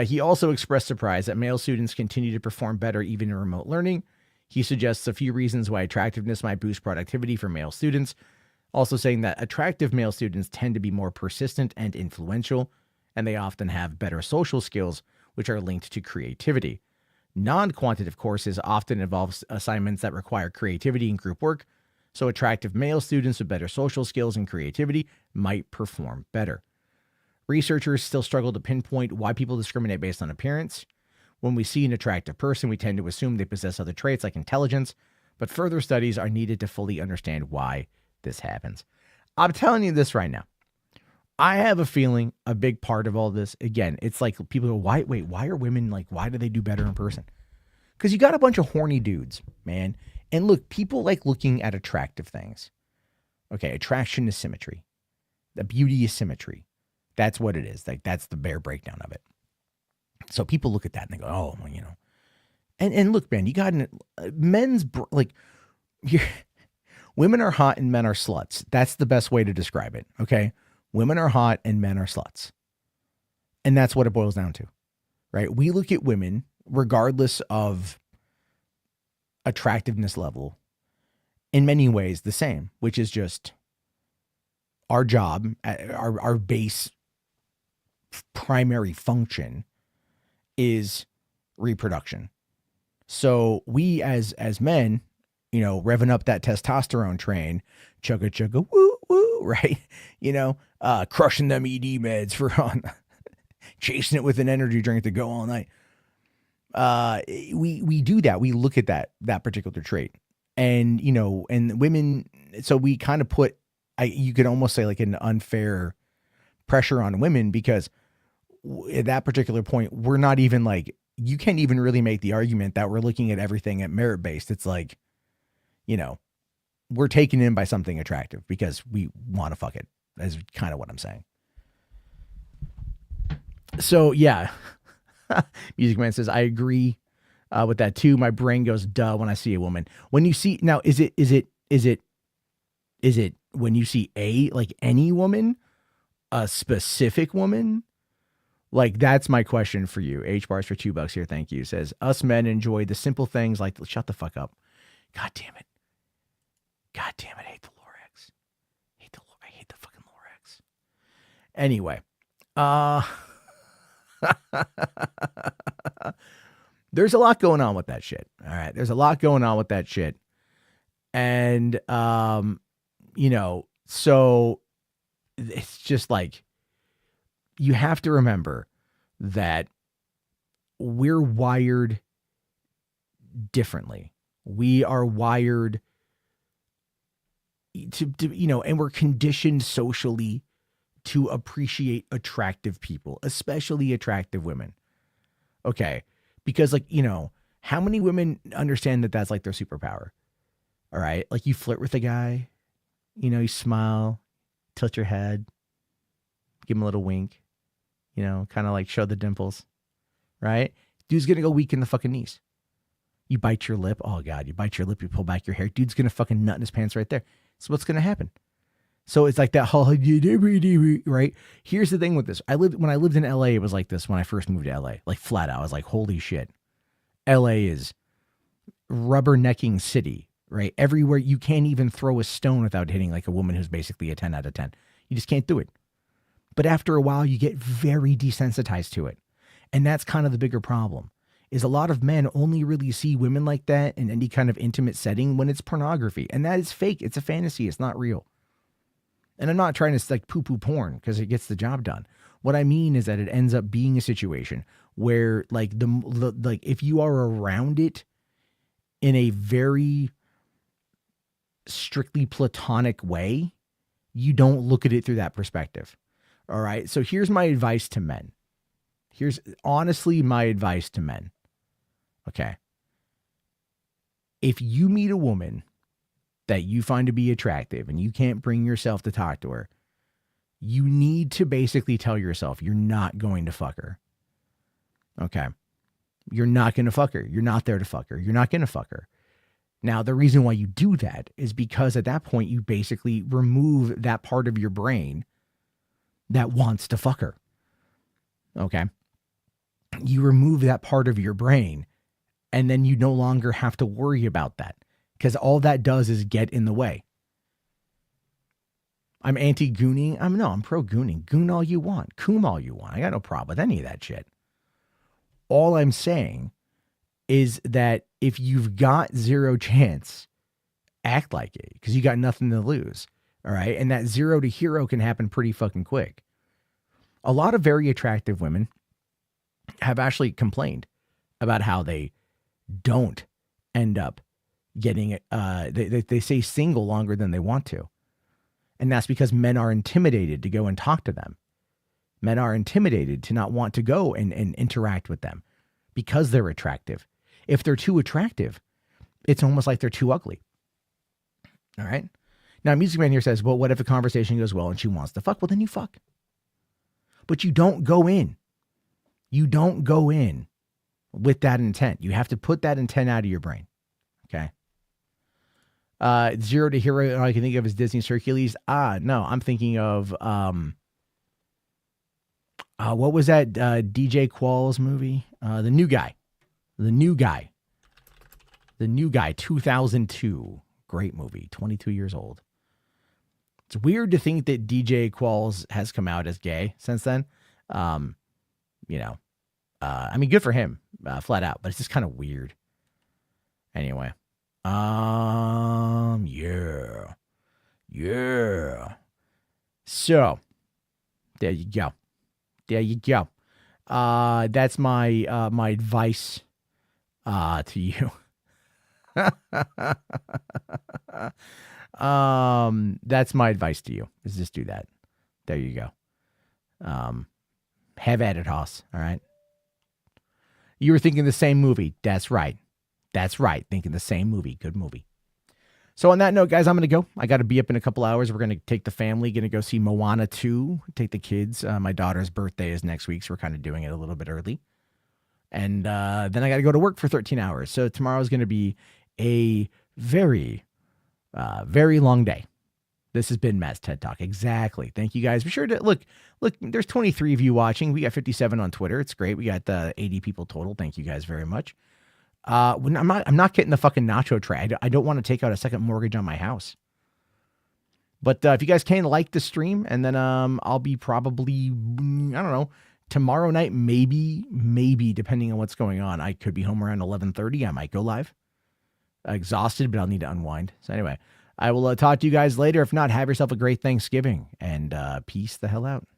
He also expressed surprise that male students continue to perform better even in remote learning. He suggests a few reasons why attractiveness might boost productivity for male students, also saying that attractive male students tend to be more persistent and influential, and they often have better social skills, which are linked to creativity. Non-quantitative courses often involve assignments that require creativity and group work, so attractive male students with better social skills and creativity might perform better. Researchers still struggle to pinpoint why people discriminate based on appearance. When we see an attractive person, we tend to assume they possess other traits like intelligence, but further studies are needed to fully understand why this happens. I'm telling you this right now. I have a feeling a big part of all this, again, it's like people go, why are women like, why do they do better in person? Because you got a bunch of horny dudes, man. And look, people like looking at attractive things. Okay, attraction is symmetry. The beauty is symmetry. That's what it is. Like, that's the bare breakdown of it. So people look at that and they go, oh, well, you know. And look, man, you got men's, like, women are hot and men are sluts. That's the best way to describe it, okay? Women are hot and men are sluts. And that's what it boils down to, right? We look at women, regardless of attractiveness level, in many ways the same, which is just our job, our base primary function is reproduction. So we as men, you know, revving up that testosterone train, chugga chugga woo woo, right? You know, crushing them ED meds for on chasing it with an energy drink to go all night. We do that. We look at that particular trait, and you know, and women. So we kind of put, you could almost say like an unfair pressure on women because at that particular point, we're not even like, you can't even really make the argument that we're looking at everything at merit based. It's like, you know, we're taken in by something attractive because we want to fuck it. That's kind of what I'm saying. So yeah. Music Man says, I agree with that too. My brain goes, duh, when I see a woman. When you see, now, is it when you see like any woman, a specific woman? Like, that's my question for you. H bars for $2 here. Thank you. Says, us men enjoy the simple things like, shut the fuck up. God damn it. God damn it. I hate the Lorax. I hate the fucking Lorax. Anyway, there's a lot going on with that shit. All right. There's a lot going on with that shit. And, you know, so it's just like, you have to remember that we're wired differently. We are wired to, you know, and we're conditioned socially to appreciate attractive people, especially attractive women. Okay. Because, like, you know, how many women understand that that's like their superpower? All right. Like, you flirt with a guy, you know, you smile, tilt your head, give him a little wink, you know, kind of like show the dimples, right? Dude's going to go weak in the fucking knees. You bite your lip. Oh God, you bite your lip, you pull back your hair. Dude's going to fucking nut in his pants right there. So what's going to happen? So it's like that whole, right? Here's the thing with this. When I lived in LA, it was like this when I first moved to LA, like flat out. I was like, holy shit. LA is rubbernecking city, right? Everywhere you can't even throw a stone without hitting like a woman who's basically a 10 out of 10. You just can't do it. But after a while, you get very desensitized to it. And that's kind of the bigger problem, is a lot of men only really see women like that in any kind of intimate setting when it's pornography. And that is fake. It's a fantasy. It's not real. And I'm not trying to like poo-poo porn because it gets the job done. What I mean is that it ends up being a situation where like like if you are around it in a very strictly platonic way, you don't look at it through that perspective. All right. So here's my advice to men. Here's honestly my advice to men. Okay. If you meet a woman that you find to be attractive and you can't bring yourself to talk to her, you need to basically tell yourself you're not going to fuck her. Okay. You're not going to fuck her. You're not there to fuck her. You're not going to fuck her. Now, the reason why you do that is because at that point, you basically remove that part of your brain that wants to fuck her. Okay. You remove that part of your brain, and then you no longer have to worry about that because all that does is get in the way. I'm anti-gooning. I'm pro-gooning. Goon all you want. Coom all you want. I got no problem with any of that shit. All I'm saying is that if you've got zero chance, act like it because you got nothing to lose. All right. And that 0 to hero can happen pretty fucking quick. A lot of very attractive women have actually complained about how they don't end up getting they stay single longer than they want to. And that's because men are intimidated to go and talk to them. Men are intimidated to not want to go and interact with them because they're attractive. If they're too attractive, it's almost like they're too ugly. All right. Now, Music Man here says, well, what if a conversation goes well and she wants to fuck? Well, then you fuck. But you don't go in. You don't go in with that intent. You have to put that intent out of your brain. Okay. 0 to hero, all I can think of is Disney's Hercules. No, I'm thinking of, what was that DJ Qualls movie? The New Guy. 2002. Great movie. 22 years old. It's weird to think that DJ Qualls has come out as gay since then. I mean, good for him, flat out, but it's just kind of weird. Anyway. Yeah. So, there you go. That's my my advice to you. That's my advice to you is just do that. There you go. Have at it, Hoss. All right. You were thinking the same movie. That's right. Thinking the same movie. Good movie. So on that note, guys, I'm going to go. I got to be up in a couple hours. We're going to take the family, going to go see Moana 2, take the kids. My daughter's birthday is next week, so we're kind of doing it a little bit early. And then I got to go to work for 13 hours. So tomorrow's going to be a very, very long day. This has been Matt's TED Talk. Exactly. Thank you guys. Be sure to look, there's 23 of you watching. We got 57 on Twitter. It's great. We got 80 people total. Thank you guys very much. I'm not getting the fucking nacho tray. I don't want to take out a second mortgage on my house. But if you guys can like the stream, and then I'll be probably, I don't know, tomorrow night, maybe depending on what's going on. I could be home around 11:30. I might go live. Exhausted, but I'll need to unwind. So anyway, I will talk to you guys later. If not, have yourself a great Thanksgiving, and peace the hell out.